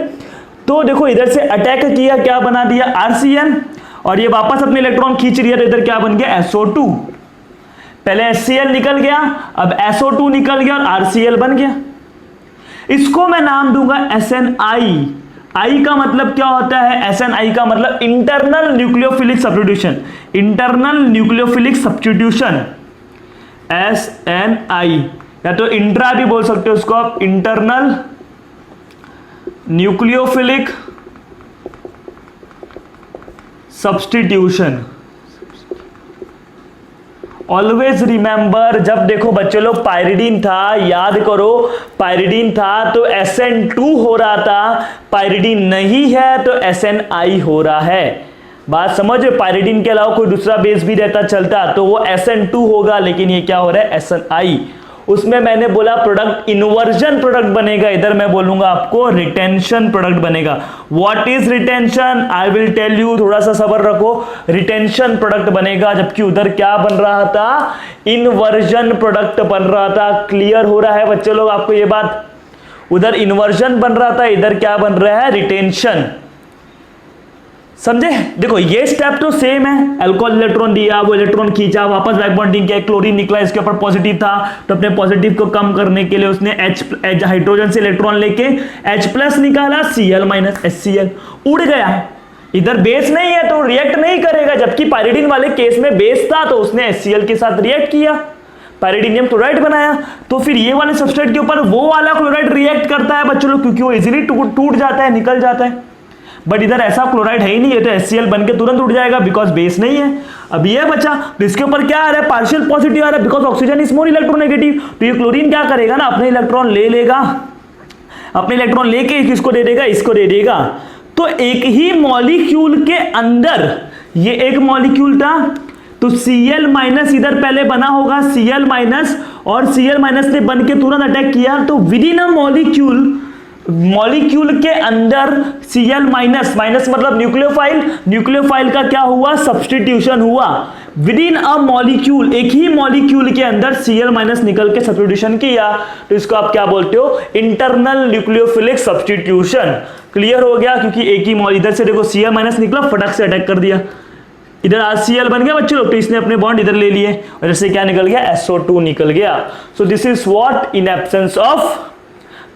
तो देखो इधर से अटैक किया, क्या बना दिया? RCl, और ये वापस अपने इलेक्ट्रॉन खींच लिया, तो इधर क्या बन गया? SO2। पहले HCl निकल गया, अब SO2 निकल गया और RCl बन गया। इसको मैं नाम दूंगा SNI। I का मतलब क्या होता है? SNI का मतलब internal nucleophilic substitution, internal nucleophilic substitution, SNI, या तो इंट्रा भी बोल सकते हो उसको आप, internal nucleophilic substitution. Always remember, जब देखो बच्चे लोग पायरिडीन था, याद करो पायरिडीन था तो SN2 हो रहा था, पायरिडीन नहीं है तो SNI हो रहा है। बात समझ? पायरिडीन के अलावा कोई दूसरा बेस भी रहता चलता तो वो SN2 होगा, लेकिन ये क्या हो रहा है? SNI। उसमें मैंने बोला प्रोडक्ट इन्वर्जन प्रोडक्ट बनेगा, इधर मैं बोलूंगा आपको रिटेंशन प्रोडक्ट बनेगा। What is retention? I will tell you, थोड़ा सा सब्र रखो। रिटेंशन प्रोडक्ट बनेगा, जबकि उधर क्या बन रहा था? इन्वर्जन प्रोडक्ट बन रहा था। क्लियर हो रहा है बच्चे लोग आपको ये बात? उधर इन्वर्जन बन रहा था, इधर क्या बन रहा है? रिटेंशन। समझे? देखो ये स्टेप तो सेम है, अल्कोहल इलेक्ट्रॉन दिया, वो इलेक्ट्रॉन खींचा, वापस बैक बॉन्डिंग किया, क्लोरीन निकला, इसके ऊपर पॉजिटिव था, तो अपने पॉजिटिव को कम करने के लिए उसने हाइड्रोजन से इलेक्ट्रॉन लेके H+ निकाला, Cl माइनस HCl उड़ गया। इधर बेस नहीं है तो रिएक्ट नहीं करेगा, जबकि पायरिडीन वाले केस में बेस था तो उसने HCl के साथ रिएक्ट किया, पायरिडीनियम क्लोराइड बनाया। तो फिर ये वाले सबस्ट्रेट के ऊपर वो वाला क्लोराइड रिएक्ट करता है बच्चों लोग, क्योंकि वो इजीली टूट जाता है, निकल जाता है। बट इधर ऐसा क्लोराइड है ही नहीं, ये तो HCl बन के तुरंत उठ जाएगा बिकॉज बेस नहीं है। अब ये बचा, तो इसके ऊपर क्या आ रहा है, पार्शियल पॉजिटिव आ रहा है because oxygen is more electronegative. तो ये क्लोरीन क्या करेगा ना, अपने इलेक्ट्रॉन ले लेगा, अपने इलेक्ट्रॉन लेके किसको दे देगा, इसको दे देगा। तो एक ही मॉलिक्यूल के अंदर, ये एक मॉलिक्यूल था तो Cl माइनस इधर पहले बना होगा, Cl माइनस, और Cl माइनस ने बन के तुरंत अटैक किया। तो विद इन अ मॉलिक्यूल के अंदर Cl माइनस, माइनस मतलब न्यूक्लियोफाइल, न्यूक्लियोफाइल का क्या हुआ, सब्स्टिट्यूशन हुआ। विद इन अ मॉलिक्यूल, एक ही मॉलिक्यूल के अंदर Cl माइनस निकल के सब्स्टिट्यूशन किया, तो इसको आप क्या बोलते हो, इंटरनल न्यूक्लियोफिलिक सब्स्टिट्यूशन। क्लियर हो गया, क्योंकि एक ही इधर से देखो Cl माइनस निकला, फटक से अटैक कर दिया, इधर HCl बन गया बच्चों लोग, तो इसने अपने बॉन्ड इधर ले लिए और इधर से क्या निकल गया, SO2 निकल गया। So this is what, in absence of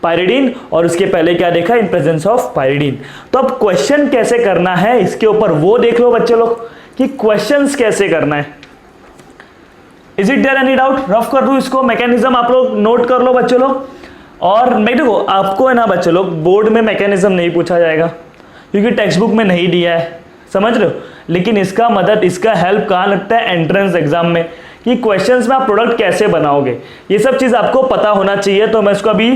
pyridine, और उसके पहले क्या देखा, इन प्रेजेंस ऑफ पायरिडीन। तो अब क्वेश्चन कैसे करना है इसके ऊपर वो देख लो बच्चे लोग कि क्वेश्चंस कैसे करना है। Is it there any doubt, rough कर दूं इसको, मैकेनिज्म आप लोग नोट कर लो बच्चे लोग। और मैं देखो आपको है ना बच्चे लोग, बोर्ड में मैकेनिज्म नहीं पूछा जाएगा क्योंकि टेक्स्ट बुक में नहीं दिया है, समझ रहे हो, लेकिन इसका मदद, इसका हेल्प कहाँ लगता है, एंट्रेंस एग्जाम में, कि क्वेश्चंस में आप प्रोडक्ट कैसे बनाओगे, ये सब चीज आपको पता होना चाहिए। तो मैं इसको अभी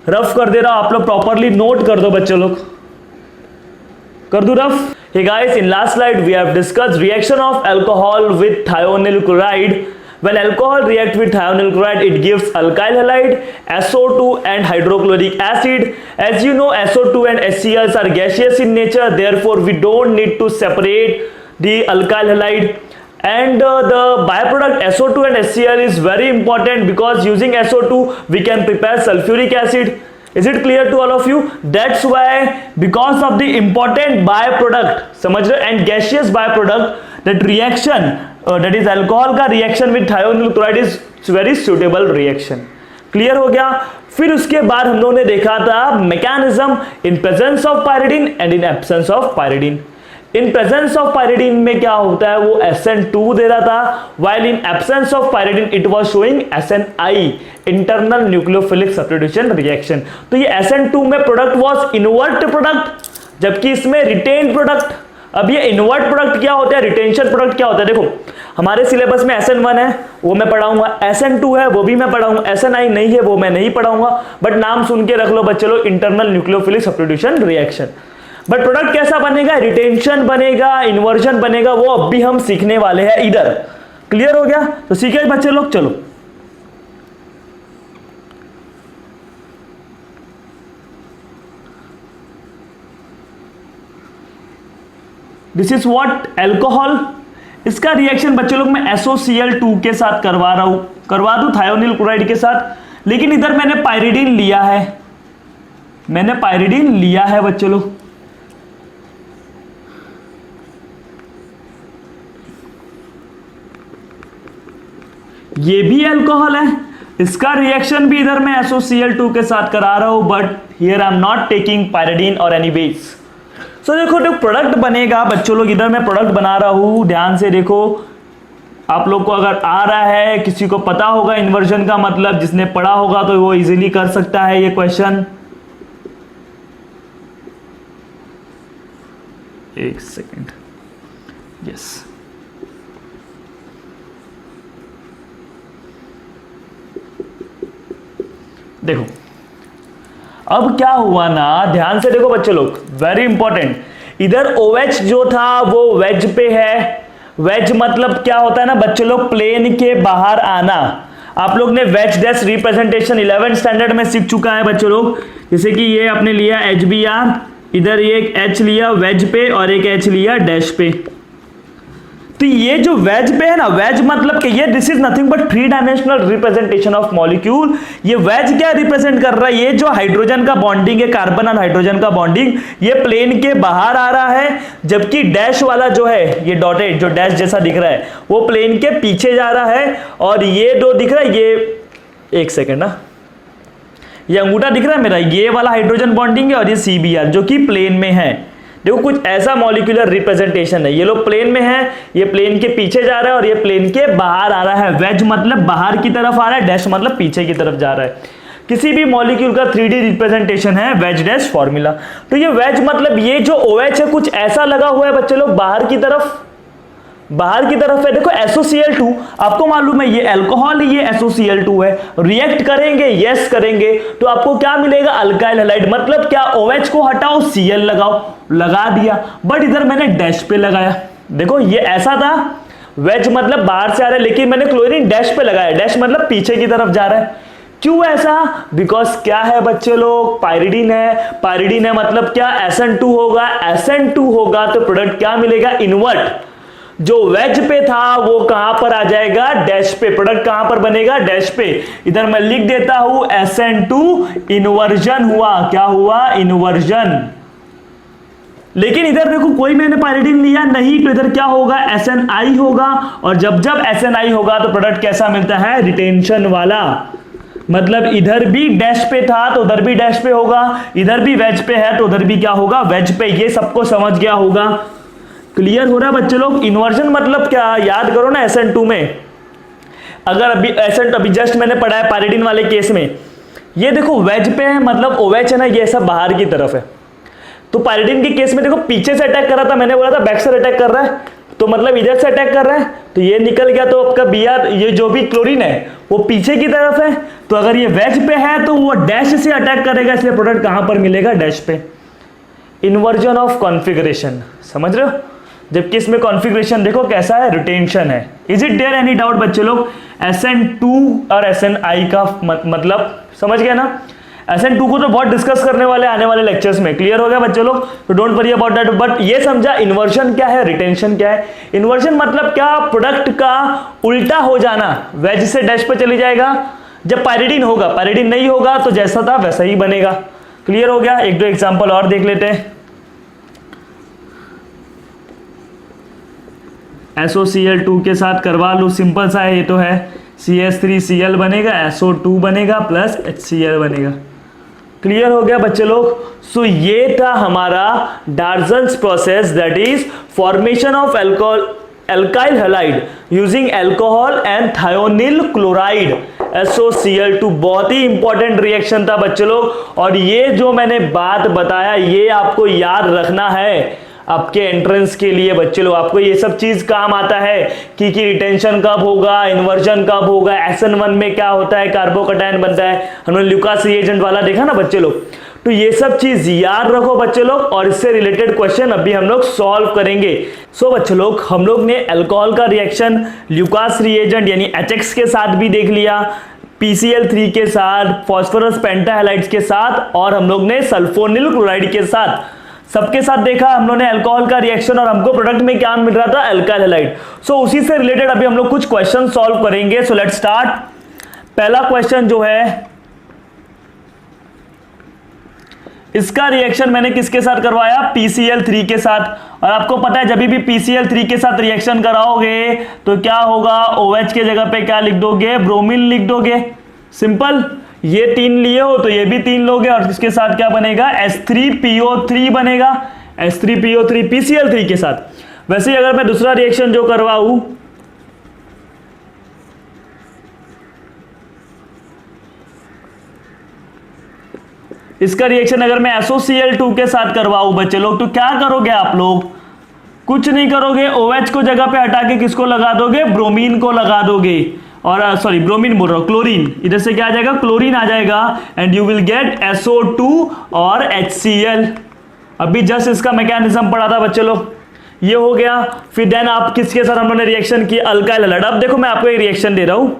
रफ कर दे रहा हूं, आप लोग प्रॉपरली नोट कर दो बच्चे लोग, कर दो rough. Hey guys, in last slide we have discussed reaction of alcohol with thionyl chloride. When alcohol react with thionyl chloride, it gives alkyl halide, SO2 and hydrochloric acid. As you know, SO2 and HCl are gaseous in nature, therefore we don't need to separate the alkyl halide. And the byproduct SO2 and HCl is very important because using SO2 we can prepare sulfuric acid. Is it clear to all of you? That's why, because of the important byproduct, समझ रहे, and gaseous byproduct, that reaction, that is alcohol का reaction with thionyl chloride is very suitable reaction. Clear हो गया। फिर उसके बाद हम लोगों ने देखा था mechanism in presence of pyridine and in absence of pyridine. In presence of pyridine में क्या होता है, वो SN2 दे रहा था, while in absence of pyridine it was showing SNI, internal nucleophilic substitution reaction। तो ये SN2 में प्रोडक्ट was इनवर्ट प्रोडक्ट, जबकि इसमें रिटेन प्रोडक्ट। अब ये इनवर्ट प्रोडक्ट क्या होता है, रिटेंशन प्रोडक्ट क्या होता है, देखो हमारे सिलेबस में SN1 है वो मैं पढ़ाऊंगा, SN2 है वो भी मैं पढ़ाऊंगा, SNI नहीं है वो मैं नहीं पढ़ाऊंगा, बट नाम सुन के रख लो बच्चे लोग, internal nucleophilic substitution reaction. But product कैसा बनेगा, रिटेंशन बनेगा, इन्वर्जन बनेगा, वो अब भी हम सीखने वाले हैं इधर। क्लियर हो गया, तो सीखे बच्चे लोग, चलो दिस इज व्हाट, एल्कोहल। इसका रिएक्शन बच्चे लोग मैं SOCl2 के साथ करवा रहा हूं, करवा दूं थायोनिल क्लोराइड के साथ, लेकिन इधर मैंने पायरिडीन लिया है, मैंने पायरिडीन लिया है बच्चे लोग। ये भी अल्कोहल है, इसका रिएक्शन भी इधर मैं SOCl2 के साथ करा रहा हूं, but here I am not taking pyridine और एनी बेस। सो देखो जो प्रोडक्ट बनेगा बच्चों लोग, इधर मैं प्रोडक्ट बना रहा हूं, ध्यान से देखो, आप लोग को अगर आ रहा है, किसी को पता होगा इन्वर्जन का मतलब, जिसने पढ़ा होगा तो वो इजीली कर सकता है ये क्वेश्चन। एक सेकेंड, यस, देखो अब क्या हुआ ना, ध्यान से देखो बच्चे लोग, वेरी इंपॉर्टेंट। इधर OH जो था वो वेज पे है, वेज मतलब क्या होता है ना बच्चे लोग, प्लेन के बाहर आना। आप लोग ने veg dash representation 11th standard में सीख चुका है बच्चे लोग, जैसे कि ये आपने लिया HBr, इधर ये एक H लिया वेज पे और एक H लिया डैश पे। तो ये जो वेज पे है ना, वेज मतलब कि ये this is nothing but 3 dimensional representation of molecule. ये वेज क्या रिप्रेजेंट कर रहा है, ये जो हाइड्रोजन का बॉन्डिंग है, कार्बन और हाइड्रोजन का बॉन्डिंग, ये प्लेन के बाहर आ रहा है, जबकि डैश वाला जो है, ये डॉटेड जो डैश जैसा दिख रहा है, वो प्लेन के पीछे जा रहा है। और ये जो दिख रहा है, ये एक सेकेंड ना, ये अंगूठा दिख रहा है मेरा, ये वाला हाइड्रोजन बॉन्डिंग है, और ये CBr जो कि प्लेन में है। देखो कुछ ऐसा मॉलिक्यूलर रिप्रेजेंटेशन है, ये लोग प्लेन में है, ये प्लेन के पीछे जा रहा है और ये प्लेन के बाहर आ रहा है। वेज मतलब बाहर की तरफ आ रहा है, डैश मतलब पीछे की तरफ जा रहा है। किसी भी मॉलिक्यूल का 3D रिप्रेजेंटेशन है वेज डैश फॉर्मूला। तो ये वेज मतलब ये जो OH है कुछ ऐसा लगा हुआ है बच्चे लोग बाहर की तरफ है। देखो SOCl2 आपको मालूम है ये अल्कोहल, ये SOCl2 है, रिएक्ट करेंगे, यस करेंगे तो आपको क्या मिलेगा, अल्काइल हैलाइड। मतलब क्या, OH को हटाओ Cl लगाओ, लगा दिया, बट इधर मैंने डैश पे लगाया। देखो ये ऐसा था, वेज मतलब बाहर से आ रहा है, लेकिन मैंने क्लोरीन डैश पे लगाया, डैश मतलब पीछे की तरफ जा रहा है। क्यों ऐसा? बिकॉज क्या है बच्चे लोग, पायरिडीन है, पायरिडीन है मतलब क्या, SN2 होगा, SN2 होगा तो प्रोडक्ट क्या मिलेगा, इनवर्ट। जो वेज पे था वो कहां पर आ जाएगा, डैश पे। प्रोडक्ट कहां पर बनेगा, डैश पे। इधर मैं लिख देता हूं SN2 इन्वर्जन हुआ। क्या हुआ, इन्वर्जन। लेकिन इधर देखो कोई मैंने पायरिडीन लिया नहीं, तो इधर क्या होगा, SNI होगा। और जब SNI होगा तो प्रोडक्ट कैसा मिलता है, रिटेंशन वाला। मतलब इधर भी डैश पे था तो उधर भी डैश पे होगा, इधर भी वेज पे है तो उधर भी क्या होगा, वेज पे। ये सबको समझ गया होगा, क्लियर हो रहा है बच्चे लोग। इन्वर्जन मतलब क्या, याद करो ना SN2 में, अगर अभी जस्ट मैंने पढ़ा है पायरिडीन वाले केस में, ये देखो वेज पे है मतलब OH है ना, ये सब बाहर की तरफ है। तो पायरिडीन के केस में देखो पीछे से अटैक कर रहा था, मैंने बोला था बैक से अटैक कर रहा है, तो मतलब इधर से अटैक कर रहा है, तो ये निकल गया। तो आपका Br, ये जो भी क्लोरीन है वो पीछे की तरफ है, तो अगर ये वेज पे है तो वो डैश से अटैक करेगा, इसलिए प्रोडक्ट कहां पर मिलेगा, डैश पे। इन्वर्जन ऑफ कॉन्फ़िगरेशन, समझ रहे हो। जबकि इसमें कॉन्फ़िगरेशन देखो कैसा है, रिटेंशन है। Is it there any doubt बच्चे लोग? SN2 और SNI का मतलब समझ गए ना। SN2 को तो बहुत डिस्कस करने वाले आने वाले लेक्चर्स में, क्लियर हो गया बच्चे लोग, तो don't worry about that. But ये समझा इन्वर्जन क्या है, रिटेंशन क्या है। इन्वर्जन मतलब क्या, प्रोडक्ट का उल्टा हो जाना, वेज से डैश पे चली जाएगा। जब पायरिडीन होगा, पायरिडीन नहीं होगा तो जैसा था वैसा ही बनेगा। क्लियर हो गया। एक दो एग्जांपल और देख लेते हैं। SOCl2 के साथ करवा लो, सिंपल सा है ये तो है, CH3Cl बनेगा, SO2 बनेगा प्लस HCl बनेगा। क्लियर हो गया बच्चे लोग। सो ये था हमारा Darzens process, that is formation of alkyl halide using alcohol and thionyl chloride SOCl2। बहुत ही इंपॉर्टेंट रिएक्शन था बच्चे लोग, और ये जो मैंने बात बताया ये आपको याद रखना है आपके एंट्रेंस के लिए बच्चे लोग। आपको ये सब चीज काम आता है कि रिटेंशन कब होगा, इन्वर्जन कब होगा, SN1 में क्या होता है, कार्बोकटायन बनता है, हमने ल्यूकास रिएजेंट वाला देखा ना बच्चे लोग। तो ये सब चीज याद रखो बच्चे लोग, और इससे रिलेटेड क्वेश्चन अभी हम लोग सॉल्व करेंगे। सो बच्चे लोग, हम लोग ने अल्कोहल का रिएक्शन ल्यूकास रिएजेंट यानी HX के साथ भी देख लिया, PCl3 के साथ, फॉस्फोरस पेंटाहैलाइड्स के साथ, और हम लोग ने सल्फोनिल क्लोराइड के साथ, सबके साथ देखा हम लोग ने अल्कोहल का रिएक्शन, और हमको प्रोडक्ट में क्या मिल रहा था, अल्काइल हैलाइड। सो उसी से रिलेटेड अभी हम लोग कुछ क्वेश्चन सॉल्व करेंगे। So let's start. पहला क्वेश्चन जो है, इसका रिएक्शन मैंने किसके साथ करवाया, PCl3 के साथ। और आपको पता है जब भी PCl3 के साथ रिएक्शन कराओगे तो क्या होगा, OH के जगह पे क्या लिख दोगे, ब्रोमीन लिख दोगे। सिंपल। ये 3 लिए हो तो ये भी 3 लोगे, और इसके साथ क्या बनेगा, H3PO3 बनेगा, H3PO3 PCl3 के साथ। वैसे ही अगर मैं दूसरा रिएक्शन जो करवाऊं, इसका रिएक्शन अगर मैं SOCl2 के साथ करवाऊं बच्चे लोग, तो क्या करोगे आप लोग, कुछ नहीं करोगे, OH को जगह पे हटा के किसको लगा दोगे, ब्रोमीन को लगा दोगे। और सॉरी ब्रोमीन बोल रहा हूं, क्लोरीन, इधर से क्या आ जाएगा, क्लोरीन आ जाएगा, and you will gate SO2 और HCl। अभी जस्ट इसका मैकेनिज्म पढ़ा था बच्चे लोग, ये हो गया। फिर देन आप किसके साथ हमने रिएक्शन की, अल्काइल हैलाइड। अब देखो मैं आपको एक रिएक्शन दे रहा हूं,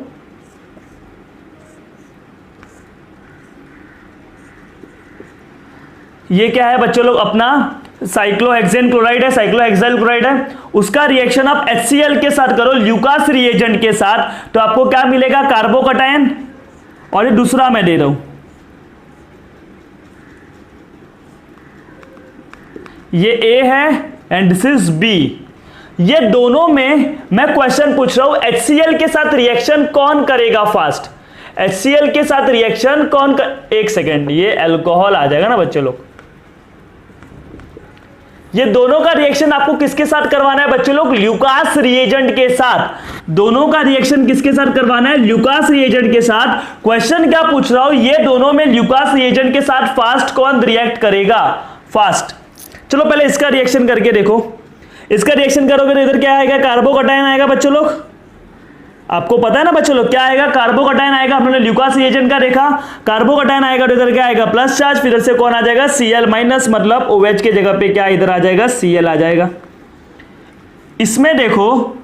ये क्या है बच्चों लोग, अपना साइक्लोहेक्सेन क्लोराइड है, साइक्लोहेक्साइल क्लोराइड है, उसका रिएक्शन आप HCl के साथ करो, ल्यूकास रिएजेंट के साथ, तो आपको क्या मिलेगा, कार्बोकटायन। और ये दूसरा मैं दे रहा हूं, ये A है एंड दिस इज B। ये दोनों में मैं क्वेश्चन पूछ रहा हूं, HCl के साथ रिएक्शन कौन करेगा फास्ट, HCl के साथ रिएक्शन एक सेकेंड, ये अल्कोहल आ जाएगा ना बच्चे लोग, ये दोनों का रिएक्शन आपको किसके साथ करवाना है बच्चे लोग? ल्यूकास रिएजेंट के साथ। दोनों का रिएक्शन किसके साथ करवाना है? ल्यूकास रिएजेंट के साथ। क्वेश्चन क्या पूछ रहा हूं, ये दोनों में ल्यूकास रिएजेंट के साथ फास्ट कौन रिएक्ट करेगा? फास्ट। चलो पहले इसका रिएक्शन करके देखो। इसका रिएक्शन करोगे तो इधर क्या आएगा? कार्बोकटायन आएगा बच्चों लोग। आपको पता है ना बच्चों लोग क्या आएगा? कार्बोकटायन आएगा। हमने ल्यूकास रिएजेंट का देखा, कार्बोकटायन आएगा तो इधर क्या आएगा? Plus charge. फिर से कौन आ जाएगा? Cl माइनस, मतलब OH के जगह पे क्या इधर आ जाएगा? Cl आ जाएगा। इसमें देखो,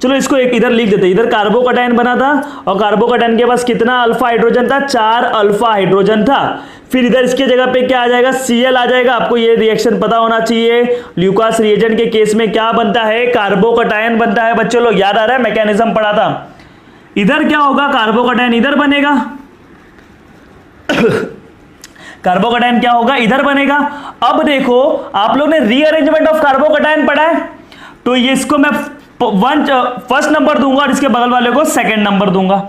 चलो इसको एक इधर लिख देते। इधर कार्बोकटायन बना था और कार्बोकटायन के पास कितना अल्फा हाइड्रोजन था? 4 अल्फा हाइड्रोजन था। फिर इधर इसके जगह पे क्या आ जाएगा? Cl आ जाएगा। आपको ये रिएक्शन पता होना चाहिए। ल्यूकास रिएजेंट के केस में क्या बनता है? कार्बोकटायन बनता है बच्चों लोग। याद आ रहा है? मैकेनिज्म पढ़ा था। इधर क्या होगा? कार्बोकटायन इधर बनेगा। कार्बोकटायन क्या होगा? इधर बनेगा। अब देखो, आप लोग ने रीअरेंजमेंट ऑफ कार्बोकटायन पढ़ा है, तो ये इसको मैं फर्स्ट नंबर दूंगा और इसके बगल वाले को सेकंड नंबर दूंगा।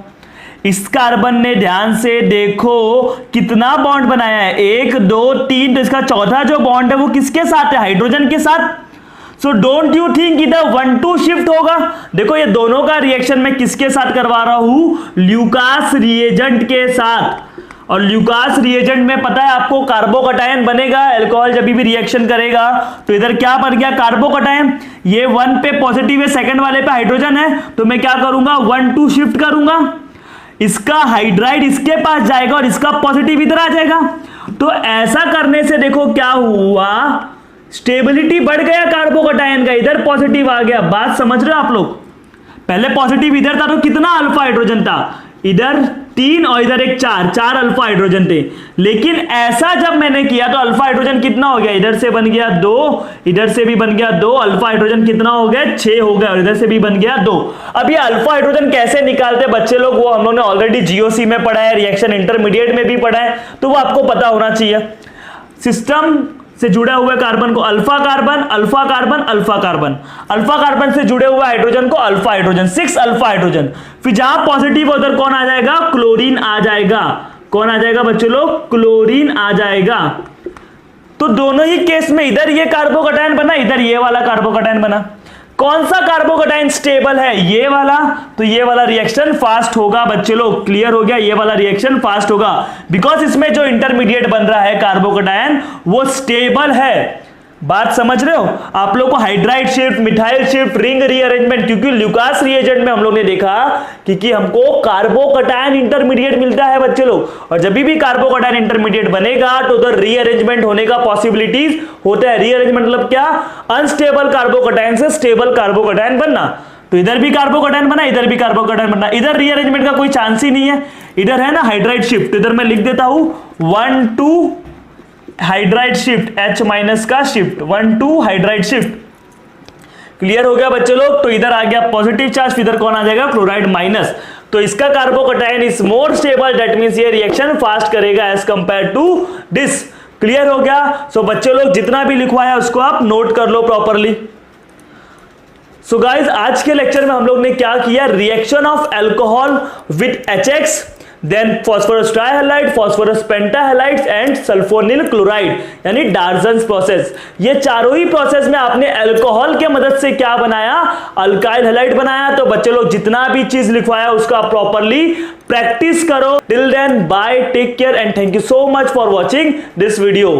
इस कार्बन ने ध्यान से देखो कितना बॉन्ड बनाया है, 1 2 3। तो इसका चौथा जो बॉन्ड है वो किसके साथ है? हाइड्रोजन के साथ। सो डोंट यू थिंक इधर 1 2 शिफ्ट होगा? देखो ये दोनों का रिएक्शन मैं किसके साथ करवा रहा हूं? ल्यूकास रिएजेंट के साथ। और ल्यूकास रिएजेंट में पता है आपको कार्बोकटायन बनेगा। अल्कोहल जब भी रिएक्शन करेगा तो इधर क्या बन गया? कार्बोकटायन। ये 1 पे पॉजिटिव है, सेकंड वाले पे हाइड्रोजन है, तो मैं क्या करूंगा? 1 2 शिफ्ट करूंगा। इसका हाइड्राइड इसके पास जाएगा और इसका पॉजिटिव इधर आ जाएगा। तो ऐसा करने से देखो क्या हुआ? स्टेबिलिटी बढ़ गया कार्बोकटायन का, इधर पॉजिटिव आ गया। बात समझ रहे हो आप लोग? पहले पॉजिटिव इधर था तो कितना अल्फा हाइड्रोजन था? इधर 3 और इधर एक 4 अल्फा हाइड्रोजन थे। लेकिन ऐसा जब मैंने किया तो अल्फा हाइड्रोजन कितना हो गया? इधर से बन गया 2, इधर से भी बन गया 2। अल्फा हाइड्रोजन कितना हो गया? 6 हो गया और इधर से भी बन गया 2। अब ये अल्फा हाइड्रोजन कैसे निकालते बच्चे लोग? वो हम लोगों ने ऑलरेडी जीओसी में पढ़ा है, रिएक्शन इंटरमीडिएट में भी पढ़ा है, तो वो आपको पता होना चाहिए। सिस्टम से जुड़े हुए कार्बन को alpha carbon, alpha carbon, alpha carbon. Alpha carbon से जुड़े हुए हाइड्रोजन को अल्फा हाइड्रोजन, 6 अल्फा हाइड्रोजन। फिर जहां पॉजिटिव उधर कौन आ जाएगा? क्लोरीन आ जाएगा। कौन आ जाएगा बच्चों लोग? क्लोरीन आ जाएगा। तो दोनों ही केस में इधर ये कार्बोकटायन बना, इधर ये वाला कार्बोकटायन बना। कौन सा कार्बोकटायन स्टेबल है? ये वाला। तो ये वाला रिएक्शन फास्ट होगा बच्चे लोग। क्लियर हो गया? ये वाला रिएक्शन फास्ट होगा बिकॉज इसमें जो इंटरमीडिएट बन रहा है कार्बोकटायन वो स्टेबल है। बात समझ रहे हो? आप लोग को hydride shift, methyl shift, ring rearrangement, क्योंकि ल्यूकास रिएजेंट में हम लोग ने देखा कि हमको कार्बोकटायन इंटरमीडिएट मिलता है बच्चे लोग। और जब भी कार्बोकटायन इंटरमीडिएट बनेगा तो उधर रीअरेंजमेंट होने का पॉसिबिलिटीज होता है। रीअरेंजमेंट मतलब क्या? अनस्टेबल कार्बोकटायन से स्टेबल कार्बोकटायन बनना। तो इधर भी कार्बोकटायन बना, इधर भी कार्बोकटायन बना। इधर रीअरेंजमेंट का कोई चांस ही नहीं है। इधर है ना हाइड्राइड शिफ्ट, इधर मैं लिख देता हूं 1 2 हाइड्राइड शिफ्ट, H माइनस का शिफ्ट, 1 2 हाइड्राइड शिफ्ट। क्लियर हो गया बच्चे लोग? तो इधर आ गया पॉजिटिव चार्ज, इधर कौन आ जाएगा? Chloride minus. तो इसका carbocation is more stable, that means ये रिएक्शन फास्ट करेगा as compare to this. Clear हो गया? सो बच्चे लोग जितना भी लिखवाया उसको आप नोट कर लो प्रॉपरली। सो गाइज आज के लेक्चर में हम लोग ने क्या किया? Reaction of alcohol with HX, then phosphorus trihalide, phosphorus pentahalides and sulphonyl chloride, यानी डार्जन्स प्रोसेस। ये चारों ही प्रोसेस में आपने अल्कोहल के मदद से क्या बनाया? अल्काइल हैलाइड बनाया। तो बच्चे लोग जितना भी चीज लिखवाया उसको आप प्रॉपरली प्रैक्टिस करो। Till then bye, take care and thank you so much for watching this video.